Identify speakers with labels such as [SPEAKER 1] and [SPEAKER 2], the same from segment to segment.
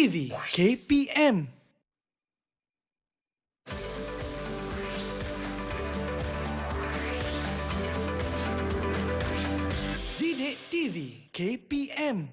[SPEAKER 1] TV KPM. Didik TV KPM.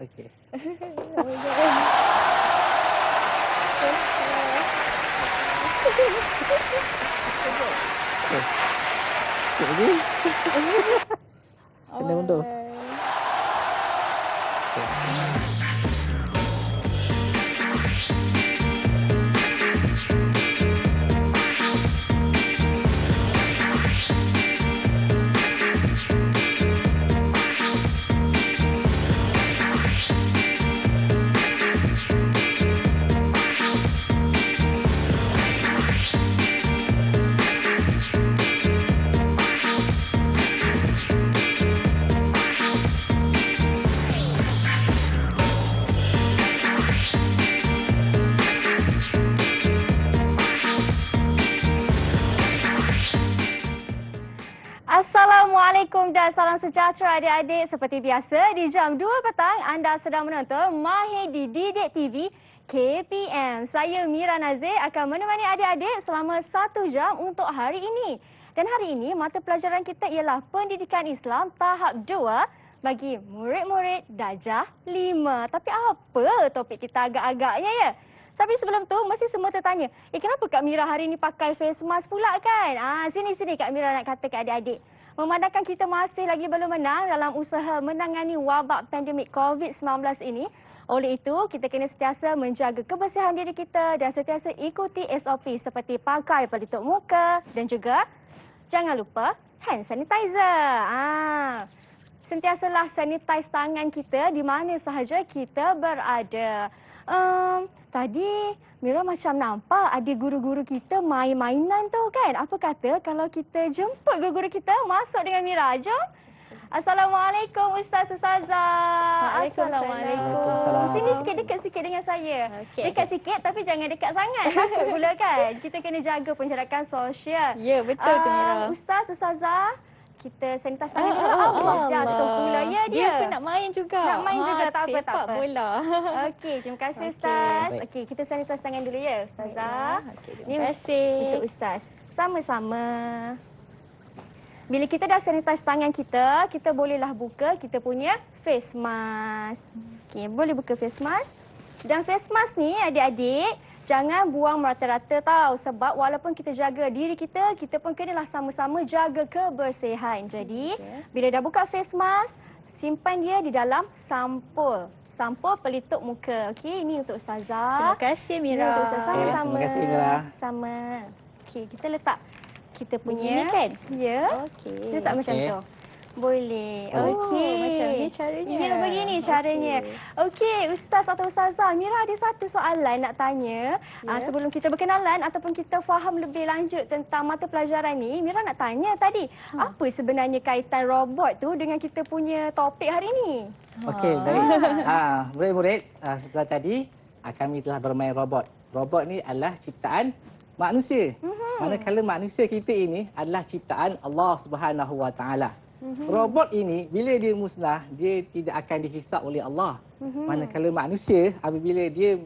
[SPEAKER 2] Okey. Jadi kena undur.
[SPEAKER 3] Assalamualaikum dan salam sejahtera adik-adik. Seperti biasa di jam 2 petang anda sedang menonton Mahir di Didik TV KPM. Saya Mira Nazir akan menemani adik-adik selama 1 jam untuk hari ini. Dan hari ini mata pelajaran kita ialah Pendidikan Islam tahap 2 bagi murid-murid darjah 5. Tapi apa topik kita agak-agaknya ya? Tapi sebelum tu, mesti semua tertanya, kenapa Kak Mira hari ni pakai face mask pula kan? Sini Kak Mira nak kata ke adik-adik. Memandangkan kita masih lagi belum menang dalam usaha menangani wabak pandemik COVID-19 ini, oleh itu kita kena sentiasa menjaga kebersihan diri kita dan sentiasa ikuti SOP seperti pakai pelitup muka dan juga jangan lupa hand sanitizer. Sentiasalah sanitize tangan kita di mana sahaja kita berada. Tadi Mira macam nampak ada guru-guru kita main-mainan tu kan. Apa kata kalau kita jemput guru-guru kita masuk dengan Mira? Jom. Assalamualaikum Ustazah. Assalamualaikum. Sini sikit, dekat sikit dengan saya. Okay, dekat sikit tapi jangan dekat sangat. Takut pula kan. Kita kena jaga penjarakan sosial.
[SPEAKER 4] Ya, betul tu Mira.
[SPEAKER 3] Ustazah. Kita sanitize tangan dulu. Allah jatuh pula ya dia.
[SPEAKER 4] Dia pun nak main juga.
[SPEAKER 3] Nak main juga, tak apa.
[SPEAKER 4] Sepak bola.
[SPEAKER 3] Okey, terima kasih Ustaz. Okey, kita sanitize tangan dulu ya Ustazah.
[SPEAKER 4] Terima kasih.
[SPEAKER 3] Untuk Ustaz. Sama-sama. Bila kita dah sanitize tangan kita, kita bolehlah buka kita punya face mask. Okey, boleh buka face mask. Dan face mask ni adik-adik, jangan buang merata-rata tau. Sebab walaupun kita jaga diri kita, kita pun kenalah sama-sama jaga kebersihan. Jadi, bila dah buka face mask, simpan dia di dalam sampul. Sampul pelitup muka. Okey, ini untuk Ustazah.
[SPEAKER 4] Terima kasih Mira.
[SPEAKER 3] Ini untuk Ustazah. Sama-sama.
[SPEAKER 2] Terima kasih Mira.
[SPEAKER 3] Sama. Okey, kita letak kita punya.
[SPEAKER 4] Ini kan?
[SPEAKER 3] Ya.
[SPEAKER 4] Okey.
[SPEAKER 3] Kita letak macam tu. Boleh. Okey.
[SPEAKER 4] Macam ni caranya.
[SPEAKER 3] Ya, begini caranya. Okey, Ustaz atau Ustazah, Mira ada satu soalan nak tanya. Sebelum kita berkenalan ataupun kita faham lebih lanjut tentang mata pelajaran ni, Mira nak tanya tadi, apa sebenarnya kaitan robot tu dengan kita punya topik hari ni?
[SPEAKER 2] Okey, baik. Murid-murid, sebelah tadi kami telah bermain robot. Robot ni adalah ciptaan manusia. Manakala manusia kita ini adalah ciptaan Allah Subhanahu Wa Taala. Robot ini bila dia musnah, dia tidak akan dihisap oleh Allah. Manakala manusia apabila dia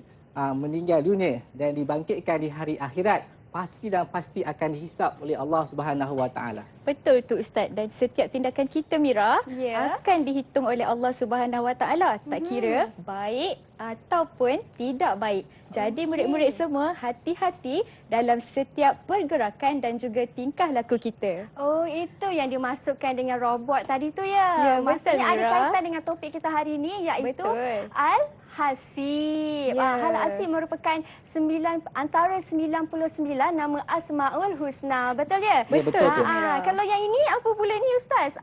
[SPEAKER 2] meninggal dunia dan dibangkitkan di hari akhirat, pasti akan dihisap oleh Allah Subhanahu Wa Taala.
[SPEAKER 4] Betul tu Ustaz, dan setiap tindakan kita Mira akan dihitung oleh Allah Subhanahu Wa Taala, tak kira baik ataupun tidak baik. Jadi murid-murid semua hati-hati dalam setiap pergerakan dan juga tingkah laku kita.
[SPEAKER 3] Oh, itu yang dimasukkan dengan robot tadi tu ya.
[SPEAKER 4] Ya, betul,
[SPEAKER 3] maksudnya ada
[SPEAKER 4] Mira.
[SPEAKER 3] kaitan dengan topik kita hari ini iaitu
[SPEAKER 4] Betul.
[SPEAKER 3] Al-Hasib.
[SPEAKER 4] Ya.
[SPEAKER 3] Al-Hasib merupakan antara 99 nama Asmaul Husna. Betul ya?
[SPEAKER 2] Ya, betul tu.
[SPEAKER 4] Mira.
[SPEAKER 3] Kalau yang ini apa pula ni Ustaz?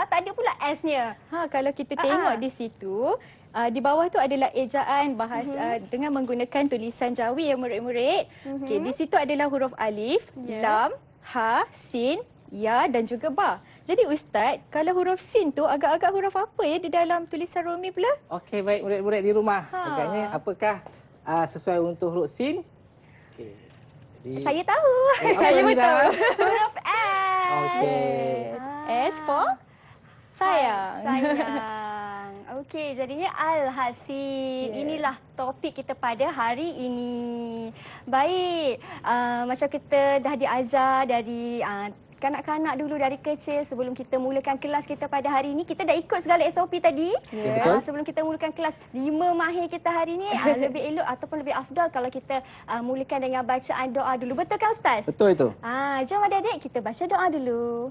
[SPEAKER 3] Tak ada pula S-nya.
[SPEAKER 4] Kalau kita tengok di situ, di bawah tu adalah ejaan bahasa dengan menggunakan tulisan Jawi ya murid-murid. Okey, di situ adalah huruf alif, lam, ha, sin, ya dan juga ba. Jadi Ustaz, kalau huruf sin tu agak-agak huruf apa ya di dalam tulisan Rumi pula?
[SPEAKER 2] Okey, baik murid-murid di rumah.
[SPEAKER 4] Ha.
[SPEAKER 2] Agaknya apakah sesuai untuk huruf sin? Okey. Jadi,
[SPEAKER 3] Saya tahu.
[SPEAKER 2] apa
[SPEAKER 4] Saya
[SPEAKER 2] Mira?
[SPEAKER 4] betul.
[SPEAKER 3] Huruf S.
[SPEAKER 2] Okey.
[SPEAKER 4] S for sayang.
[SPEAKER 3] Sayang. Okey, jadinya Al-Hasib.
[SPEAKER 4] Ya.
[SPEAKER 3] Inilah topik kita pada hari ini. Baik, macam kita dah diajar dari kanak-kanak dulu dari kecil sebelum kita mulakan kelas kita pada hari ini. Kita dah ikut segala SOP tadi.
[SPEAKER 2] Ya, betul.
[SPEAKER 3] Sebelum kita mulakan kelas 5 Mahir kita hari ini, lebih elok ataupun lebih afdal kalau kita mulakan dengan bacaan doa dulu. Betul kan Ustaz?
[SPEAKER 2] Betul itu.
[SPEAKER 3] Jom adik-adik kita baca doa dulu.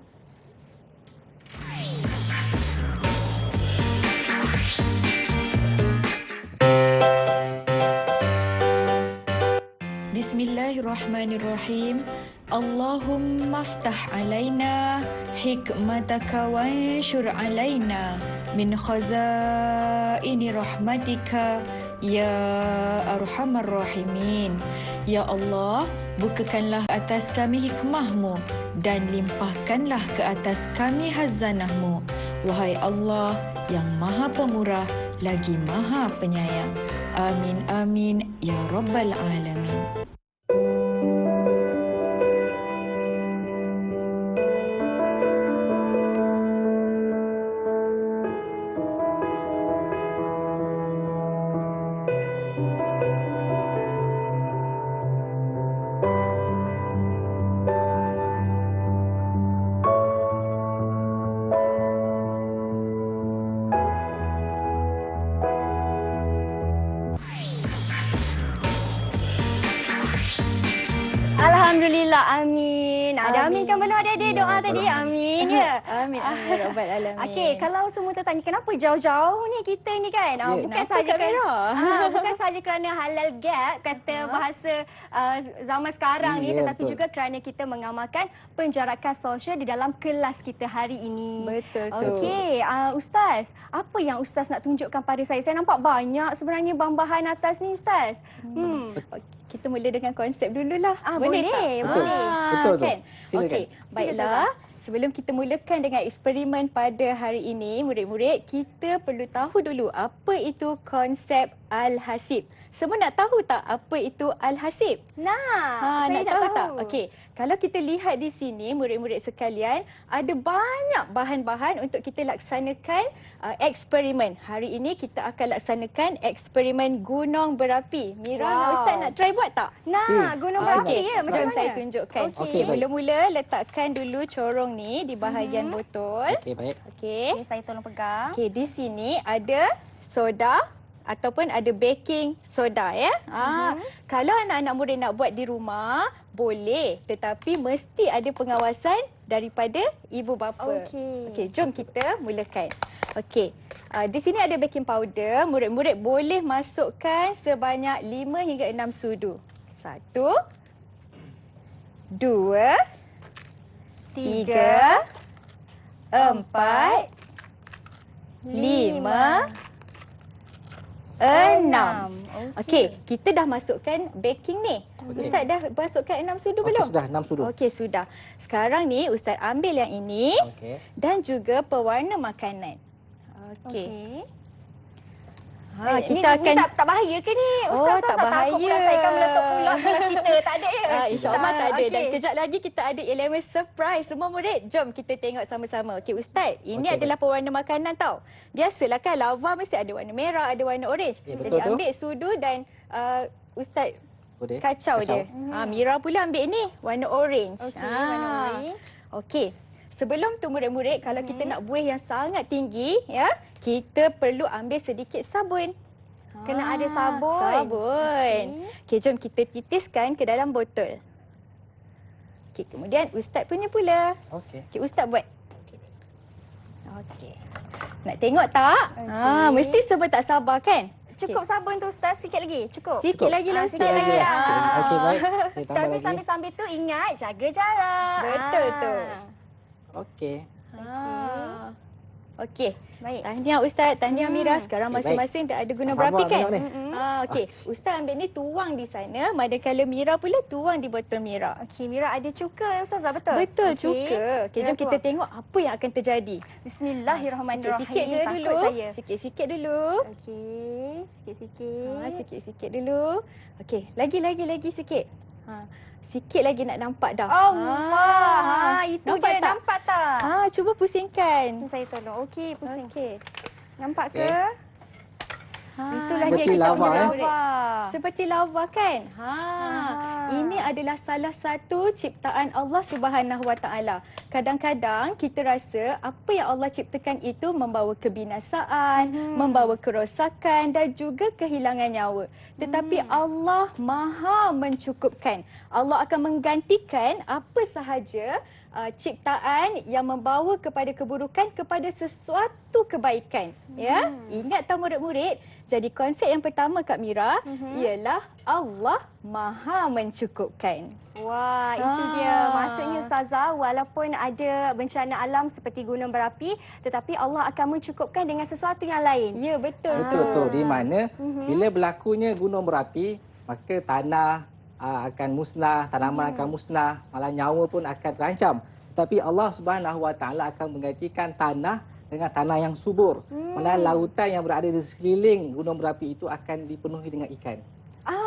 [SPEAKER 5] Bismillahirrahmanirrahim. Allahumma aftah alaina hikmataka wanshur alaina min khazaini rahmatika ya arhamar rahimin. Ya Allah, bukakanlah atas kami hikmahmu dan limpahkanlah ke atas kami hazanahmu. Wahai Allah yang maha pemurah lagi maha penyayang. Amin amin ya rabbal alamin.
[SPEAKER 3] Alhamdulillah, amin. Ada amin kan belum adik-adik doa tadi? Amin ya.
[SPEAKER 4] Amin amin ya rabbal alamin.
[SPEAKER 3] Okey, kalau semua tertanya kenapa jauh-jauh ni kita ni kan? Bukan
[SPEAKER 4] Kenapa
[SPEAKER 3] sahaja
[SPEAKER 4] Kak Mira?
[SPEAKER 3] bukan sahaja kerana halal gap kata bahasa zaman sekarang ni,
[SPEAKER 2] Ya,
[SPEAKER 3] tetapi
[SPEAKER 2] betul.
[SPEAKER 3] juga kerana kita mengamalkan penjarakan sosial di dalam kelas kita hari ini.
[SPEAKER 4] Betul tu.
[SPEAKER 3] Okey, Ustaz, apa yang Ustaz nak tunjukkan pada saya? Saya nampak banyak sebenarnya bahan atas ni Ustaz.
[SPEAKER 4] Kita mula dengan konsep dululah.
[SPEAKER 3] Boleh,
[SPEAKER 4] tak?
[SPEAKER 2] Betul. Betul tu.
[SPEAKER 4] Kan?
[SPEAKER 2] Silakan.
[SPEAKER 4] Okey, baiklah. Sebelum kita mulakan dengan eksperimen pada hari ini, murid-murid, kita perlu tahu dulu apa itu konsep Al-Hasib. Semua nak tahu tak apa itu Al-Hasib?
[SPEAKER 3] Nah, saya
[SPEAKER 4] nak
[SPEAKER 3] nak
[SPEAKER 4] tahu
[SPEAKER 3] tahu.
[SPEAKER 4] tak? Okey, kalau kita lihat di sini murid-murid sekalian, ada banyak bahan-bahan untuk kita laksanakan eksperimen. Hari ini kita akan laksanakan eksperimen gunung berapi. Mira,
[SPEAKER 3] Wow.
[SPEAKER 4] Ustaz nak try buat tak?
[SPEAKER 3] Nah, gunung berapi
[SPEAKER 4] Okey,
[SPEAKER 3] ya, macam
[SPEAKER 4] jom
[SPEAKER 3] mana?
[SPEAKER 4] saya tunjukkan.
[SPEAKER 3] Okey.
[SPEAKER 4] Mula-mula letakkan dulu corong ni di bahagian botol.
[SPEAKER 2] Okey, baik.
[SPEAKER 4] Okey.
[SPEAKER 3] Okey, saya tolong pegang.
[SPEAKER 4] Okey, di sini ada soda ataupun ada baking soda ya. Kalau anak-anak murid nak buat di rumah, boleh, tetapi mesti ada pengawasan daripada ibu bapa.
[SPEAKER 3] Okey.
[SPEAKER 4] Okey, jom kita mulakan. Okey. Di sini ada baking powder. Murid-murid boleh masukkan sebanyak 5 hingga 6 sudu. 1 2
[SPEAKER 3] Tiga,
[SPEAKER 4] 3 4 5 6. Okey, kita dah masukkan baking ni. Ustaz dah masukkan 6 sudu
[SPEAKER 2] Okey,
[SPEAKER 4] belum?
[SPEAKER 2] sudah 6 sudu.
[SPEAKER 4] Okey, sudah. Sekarang ni Ustaz ambil yang ini
[SPEAKER 2] Okey.
[SPEAKER 4] dan juga pewarna makanan. Okey.
[SPEAKER 3] Okey.
[SPEAKER 4] Kita akan
[SPEAKER 3] ni tak bahaya ke ni? Ustaz,
[SPEAKER 4] tak
[SPEAKER 3] takut pula
[SPEAKER 4] bahaya.
[SPEAKER 3] saya akan meletup pula kelas kita. Tak ada ya?
[SPEAKER 4] InsyaAllah tak ada. Dan
[SPEAKER 3] okey.
[SPEAKER 4] kejap lagi kita ada elemen surprise. Semua murid, jom kita tengok sama-sama. Okey, Ustaz, ini
[SPEAKER 2] Okey,
[SPEAKER 4] adalah pewarna makanan tau. Biasalah kan lava mesti ada warna merah, ada warna orange.
[SPEAKER 2] Ya,
[SPEAKER 4] Jadi
[SPEAKER 2] betul tu.
[SPEAKER 4] ambil sudu dan Ustaz
[SPEAKER 2] Boleh.
[SPEAKER 4] kacau dia. Mira pula ambil ni, warna orange.
[SPEAKER 3] Okey, warna orange.
[SPEAKER 4] Okey. Sebelum tu murid-murid, kalau kita nak buih yang sangat tinggi, ya, kita perlu ambil sedikit sabun.
[SPEAKER 3] Kena ada sabun.
[SPEAKER 4] Sabun. Okey, jom kita titiskan ke dalam botol. Okey, kemudian Ustaz punya pula.
[SPEAKER 2] Okey.
[SPEAKER 4] Okey, Ustaz buat. Okey. Nak tengok tak?
[SPEAKER 3] Okey.
[SPEAKER 4] Mesti semua tak sabar kan?
[SPEAKER 3] Cukup sabun tu Ustaz, sikit lagi. Cukup.
[SPEAKER 4] Sikit lagi lah
[SPEAKER 3] sikit
[SPEAKER 4] Ustaz.
[SPEAKER 3] lagi lah.
[SPEAKER 2] Okey, baik. Saya tambah
[SPEAKER 3] Tapi
[SPEAKER 2] lagi.
[SPEAKER 3] sambil-sambil tu ingat jaga jarak.
[SPEAKER 4] Betul tu.
[SPEAKER 2] Okey.
[SPEAKER 4] Ah. Okey.
[SPEAKER 3] Baik.
[SPEAKER 4] Tahniah Ustaz, tahniah Mira. Sekarang
[SPEAKER 2] Okey,
[SPEAKER 4] masing-masing dah ada guna
[SPEAKER 2] Sabar
[SPEAKER 4] berapi kan?
[SPEAKER 2] tengok ni.
[SPEAKER 4] Okey. Ustaz ambil ni tuang di sana, manakala Mira pula tuang di botol Mira.
[SPEAKER 3] Okey, Mira ada cuka Ustazah, betul?
[SPEAKER 4] Betul,
[SPEAKER 3] Okey.
[SPEAKER 4] cuka. Okey, jom
[SPEAKER 3] Mira
[SPEAKER 4] kita
[SPEAKER 3] tuang.
[SPEAKER 4] tengok apa yang akan terjadi.
[SPEAKER 3] Bismillahirrahmanirrahim.
[SPEAKER 4] Sikit-sikit je
[SPEAKER 3] Takut
[SPEAKER 4] dulu.
[SPEAKER 3] saya.
[SPEAKER 4] Sikit-sikit dulu.
[SPEAKER 3] Okey, sikit-sikit.
[SPEAKER 4] Sikit-sikit dulu. Okey, lagi sikit. Sikit lagi nak nampak dah.
[SPEAKER 3] Allah, itu
[SPEAKER 4] nampak
[SPEAKER 3] dia.
[SPEAKER 4] tak?
[SPEAKER 3] Nampak tak?
[SPEAKER 4] Cuba pusingkan.
[SPEAKER 3] Sini saya tolong. Okey, pusing.
[SPEAKER 4] Okey.
[SPEAKER 3] Nampak
[SPEAKER 2] Okey.
[SPEAKER 3] ke? Itulah dia
[SPEAKER 2] Seperti
[SPEAKER 3] kita
[SPEAKER 2] lava,
[SPEAKER 3] punya
[SPEAKER 2] eh?
[SPEAKER 3] lava.
[SPEAKER 4] Seperti lava kan? Ini adalah salah satu ciptaan Allah Subhanahu Wa Taala. Kadang-kadang kita rasa apa yang Allah ciptakan itu membawa kebinasaan, membawa kerosakan dan juga kehilangan nyawa. Tetapi Allah Maha mencukupkan. Allah akan menggantikan apa sahaja ciptaan yang membawa kepada keburukan kepada sesuatu kebaikan. Ya, ingat tak murid-murid? Jadi konsep yang pertama Kak Mira ialah Allah Maha mencukupkan.
[SPEAKER 3] Wah, itu dia. Maksudnya Ustazah, walaupun ada bencana alam seperti gunung berapi, tetapi Allah akan mencukupkan dengan sesuatu yang lain.
[SPEAKER 4] Ya, betul.
[SPEAKER 2] Betul tu. Di mana bila berlakunya gunung berapi, maka tanah akan musnah, tanaman akan musnah, malah nyawa pun akan terancam. Tapi Allah Subhanahu Wa Taala akan menggantikan tanah dengan tanah yang subur. Malah lautan yang berada di sekeliling gunung berapi itu akan dipenuhi dengan ikan.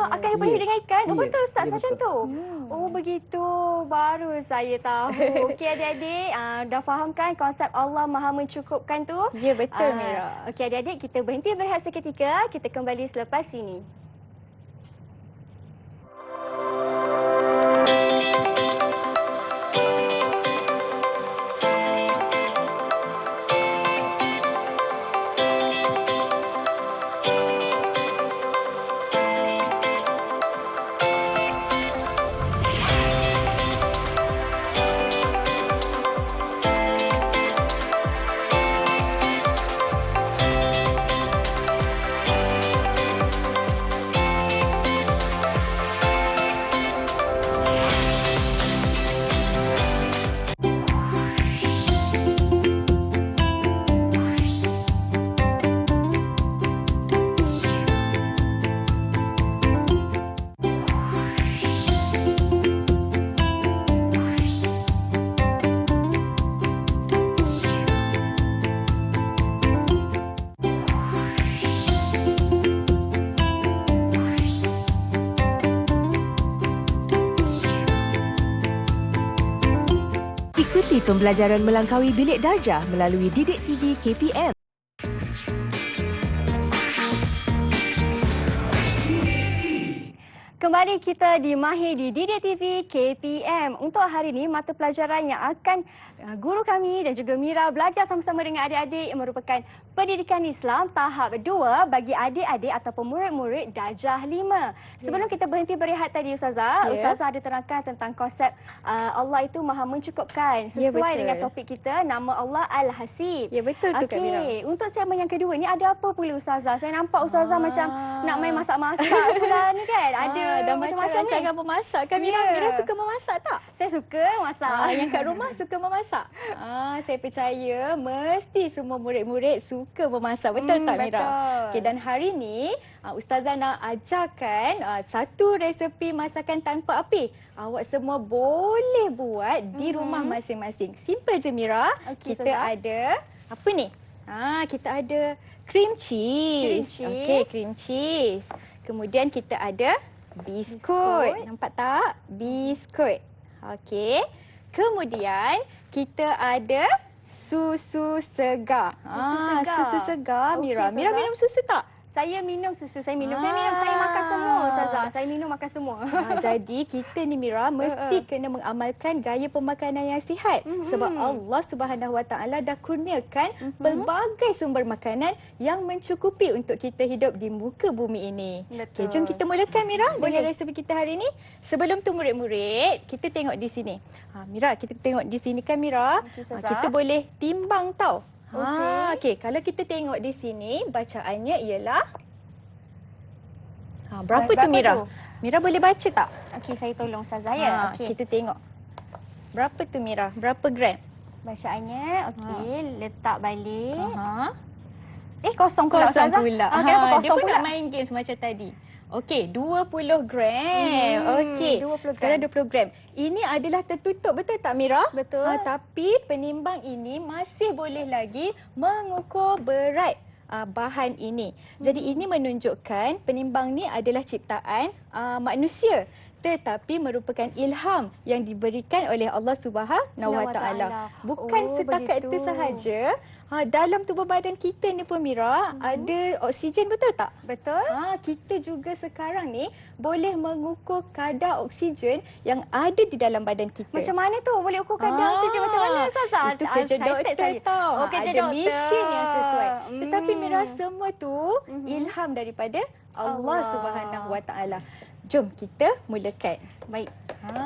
[SPEAKER 3] Akan dipenuhi dengan ikan? Oh,
[SPEAKER 2] Ya,
[SPEAKER 3] betul Ustaz,
[SPEAKER 2] ya,
[SPEAKER 3] macam
[SPEAKER 2] betul.
[SPEAKER 3] tu? Oh, begitu. Baru saya tahu. Okey adik-adik, dah faham kan konsep Allah Maha mencukupkan tu?
[SPEAKER 4] Ya, betul Mira.
[SPEAKER 3] Okey adik-adik, kita berhenti berehat seketika. Kita kembali selepas ini.
[SPEAKER 6] Ikuti pembelajaran melangkaui bilik darjah melalui Didik TV KPM.
[SPEAKER 3] Kembali kita di Mahir di Didik TV KPM. Untuk hari ini, mata pelajaran yang akan guru kami dan juga Mira belajar sama-sama dengan adik-adik yang merupakan pendidikan Islam tahap 2 bagi adik-adik ataupun murid-murid darjah 5. Sebelum kita berhenti berehat tadi Ustazah, Ustazah ada terangkan tentang konsep Allah itu Maha mencukupkan. Sesuai dengan topik kita, nama Allah Al-Hasib.
[SPEAKER 4] Ya, betul tu Kak Mira.
[SPEAKER 3] Okey, untuk segmen yang kedua ni ada apa pula Ustazah? Saya nampak Ustazah macam nak main masak-masak pula ni kan? Ada
[SPEAKER 4] dan
[SPEAKER 3] macam-macam ni.
[SPEAKER 4] rancangan memasak kan Mira?
[SPEAKER 3] Ya.
[SPEAKER 4] Mira suka memasak tak?
[SPEAKER 3] Saya suka masak.
[SPEAKER 4] Yang kat rumah suka memasak? Saya percaya mesti semua murid-murid suka memasak. Betul tak Mira?
[SPEAKER 3] Betul.
[SPEAKER 4] Okay, dan hari ni Ustazah nak ajarkan satu resepi masakan tanpa api. Awak semua boleh buat di rumah masing-masing. Simple je Mira.
[SPEAKER 3] Okey,
[SPEAKER 4] Kita
[SPEAKER 3] Ustazah.
[SPEAKER 4] ada apa ni? Kita ada cream cheese.
[SPEAKER 3] Cream cheese.
[SPEAKER 4] Okey, cream cheese. Kemudian kita ada biskut. Nampak tak? Biskut. Okey. Kemudian kita ada susu segar.
[SPEAKER 3] Susu segar.
[SPEAKER 4] Susu segar
[SPEAKER 3] Okey,
[SPEAKER 4] Mira. Mira
[SPEAKER 3] Ustazah.
[SPEAKER 4] minum susu tak?
[SPEAKER 3] Saya minum susu. Saya minum. Saya makan semua Ustazah. Saya minum makan semua.
[SPEAKER 4] Jadi kita ni Mira mesti kena mengamalkan gaya pemakanan yang sihat. Sebab Allah Subhanahu Wa Taala dah kurniakan pelbagai sumber makanan yang mencukupi untuk kita hidup di muka bumi ini.
[SPEAKER 3] Betul.
[SPEAKER 4] Okay, jom kita mulakan Mira
[SPEAKER 3] Boleh.
[SPEAKER 4] dengan resepi kita hari ini. Sebelum tu murid-murid, kita tengok di sini. Mira, kita tengok di sini kan Mira.
[SPEAKER 3] Okey, Ustazah.
[SPEAKER 4] Kita boleh timbang tau.
[SPEAKER 3] Okey.
[SPEAKER 4] Okey, kalau kita tengok di sini bacaannya ialah berapa tu
[SPEAKER 3] Berapa
[SPEAKER 4] Mira?
[SPEAKER 3] tu?
[SPEAKER 4] Mira boleh baca tak?
[SPEAKER 3] Okey, saya tolong Ustazah ya. Okey.
[SPEAKER 4] Kita tengok. Berapa tu Mira? Berapa gram?
[SPEAKER 3] Bacaannya, okey. Letak balik.
[SPEAKER 4] Kosong
[SPEAKER 3] Kosong pula Ustazah.
[SPEAKER 4] pula.
[SPEAKER 3] Kenapa
[SPEAKER 4] Dia
[SPEAKER 3] kosong
[SPEAKER 4] pun
[SPEAKER 3] pula?
[SPEAKER 4] nak main game macam tadi. Okey, 20 gram. Okey,
[SPEAKER 3] 20
[SPEAKER 4] sekarang
[SPEAKER 3] gram.
[SPEAKER 4] 20 gram. Ini adalah tertutup, betul tak Mira?
[SPEAKER 3] Betul.
[SPEAKER 4] Tapi penimbang ini masih boleh lagi mengukur berat bahan ini. Jadi ini menunjukkan penimbang ni adalah ciptaan manusia, tetapi merupakan ilham yang diberikan oleh Allah Subhanahu Wa Taala. Bukan setakat itu sahaja. Dalam tubuh badan kita ni pun Mira, ada oksigen, betul tak?
[SPEAKER 3] Betul.
[SPEAKER 4] Kita juga sekarang ni boleh mengukur kadar oksigen yang ada di dalam badan kita.
[SPEAKER 3] Macam mana tu? Boleh ukur kadar oksigen macam mana Ustazah?
[SPEAKER 4] Itu kerja doktor tau.
[SPEAKER 3] Oh, kerja
[SPEAKER 4] ada
[SPEAKER 3] doktor.
[SPEAKER 4] mesin yang sesuai. Tetapi Mira, semua tu ilham daripada Allah Subhanahu Wa Taala. Jom kita mulakan.
[SPEAKER 3] Baik.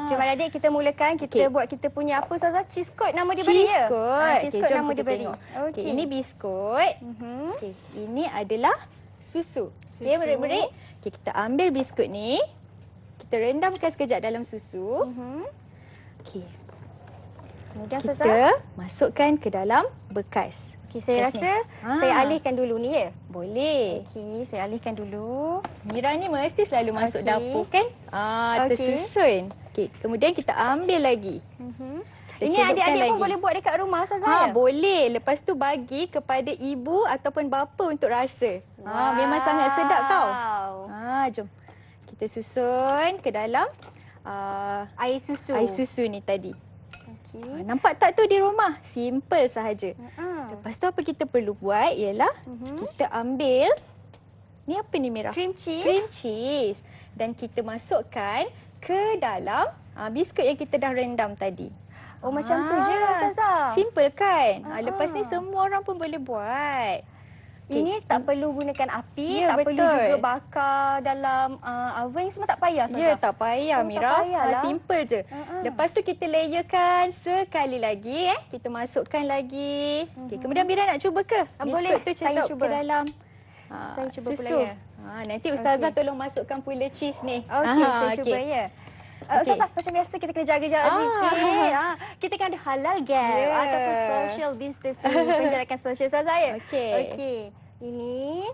[SPEAKER 3] Jom adik kita mulakan. Kita buat kita punya apa Ustazah? Cheese coat nama dia beri ya? Cheese coat nama dia beri.
[SPEAKER 4] Okey, ini biskut. Okey, ini adalah susu. Okey, murid-murid. Okey, kita ambil biskut ni. Kita rendamkan sekejap dalam susu. Okey.
[SPEAKER 3] Kemudian
[SPEAKER 4] Kita
[SPEAKER 3] Ustazah.
[SPEAKER 4] masukkan ke dalam bekas.
[SPEAKER 3] Okey, saya rasa saya alihkan dulu ni ya?
[SPEAKER 4] Boleh.
[SPEAKER 3] Okey, saya alihkan dulu.
[SPEAKER 4] Mira ni mesti selalu masuk
[SPEAKER 3] Okey.
[SPEAKER 4] dapur kan? Tersusun. Okey, kemudian kita ambil lagi. Kita
[SPEAKER 3] Ini
[SPEAKER 4] celupkan
[SPEAKER 3] adik-adik pun
[SPEAKER 4] lagi.
[SPEAKER 3] boleh buat dekat rumah Ustazah ya?
[SPEAKER 4] Boleh. Lepas tu bagi kepada ibu ataupun bapa untuk rasa. Memang sangat sedap tau. Jom. Kita susun ke dalam
[SPEAKER 3] Air susu.
[SPEAKER 4] air susu ni tadi.
[SPEAKER 3] Okey.
[SPEAKER 4] Nampak tak tu di rumah? Simple sahaja. Lepas tu apa kita perlu buat ialah kita ambil, ni apa ni Mira?
[SPEAKER 3] Cream cheese.
[SPEAKER 4] Cream cheese. Dan kita masukkan ke dalam biskut yang kita dah rendam tadi.
[SPEAKER 3] Oh, macam tu je Ustazah.
[SPEAKER 4] Simple kan? Lepas ni semua orang pun boleh buat.
[SPEAKER 3] Ini tak perlu gunakan api,
[SPEAKER 4] Ya,
[SPEAKER 3] tak perlu
[SPEAKER 4] betul.
[SPEAKER 3] juga bakar dalam oven, semua tak payah Ustazah.
[SPEAKER 4] Ya, tak payah Mira.
[SPEAKER 3] Tak payahlah.
[SPEAKER 4] Simple je. Lepas tu kita layerkan sekali lagi. Kita masukkan lagi. Okay, kemudian Mira nak cuba ke?
[SPEAKER 3] Boleh.
[SPEAKER 4] Biskut tu
[SPEAKER 3] Saya
[SPEAKER 4] celup
[SPEAKER 3] cuba.
[SPEAKER 4] ke dalam
[SPEAKER 3] Saya cuba
[SPEAKER 4] susu.
[SPEAKER 3] pula ya.
[SPEAKER 4] Nanti Ustazah tolong masukkan pula cheese ni.
[SPEAKER 3] Okey, saya cuba ya. Ustazah, macam biasa kita kena jaga jarak sikit. Kita kena ada halal gap ataupun social distancing, penjarakan social Ustazah ya. Okey. Ini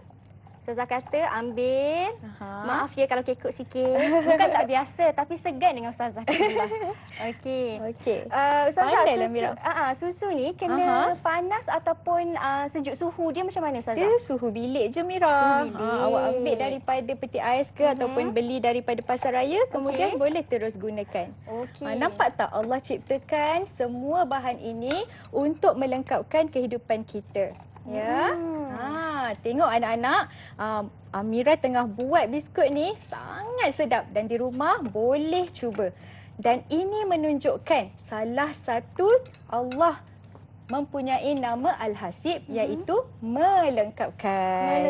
[SPEAKER 3] Ustazah kata ambil. Maaf ya kalau kekok sikit. Bukan tak biasa tapi segan dengan Ustazah. Okey. Ustazah,
[SPEAKER 4] Pandailah, Mira.
[SPEAKER 3] susu ni kena panas ataupun sejuk suhu dia macam mana Ustazah?
[SPEAKER 4] Dia suhu bilik je Mira.
[SPEAKER 3] Suhu bilik.
[SPEAKER 4] Awak ambil daripada peti ais ke ataupun beli daripada pasar raya, kemudian boleh terus gunakan.
[SPEAKER 3] Okey.
[SPEAKER 4] Nampak tak Allah ciptakan semua bahan ini untuk melengkapkan kehidupan kita. Ya. Tengok anak-anak, Amira tengah buat biskut ni sangat sedap dan di rumah boleh cuba. Dan ini menunjukkan salah satu Allah mempunyai nama Al-Hasib iaitu melengkapkan.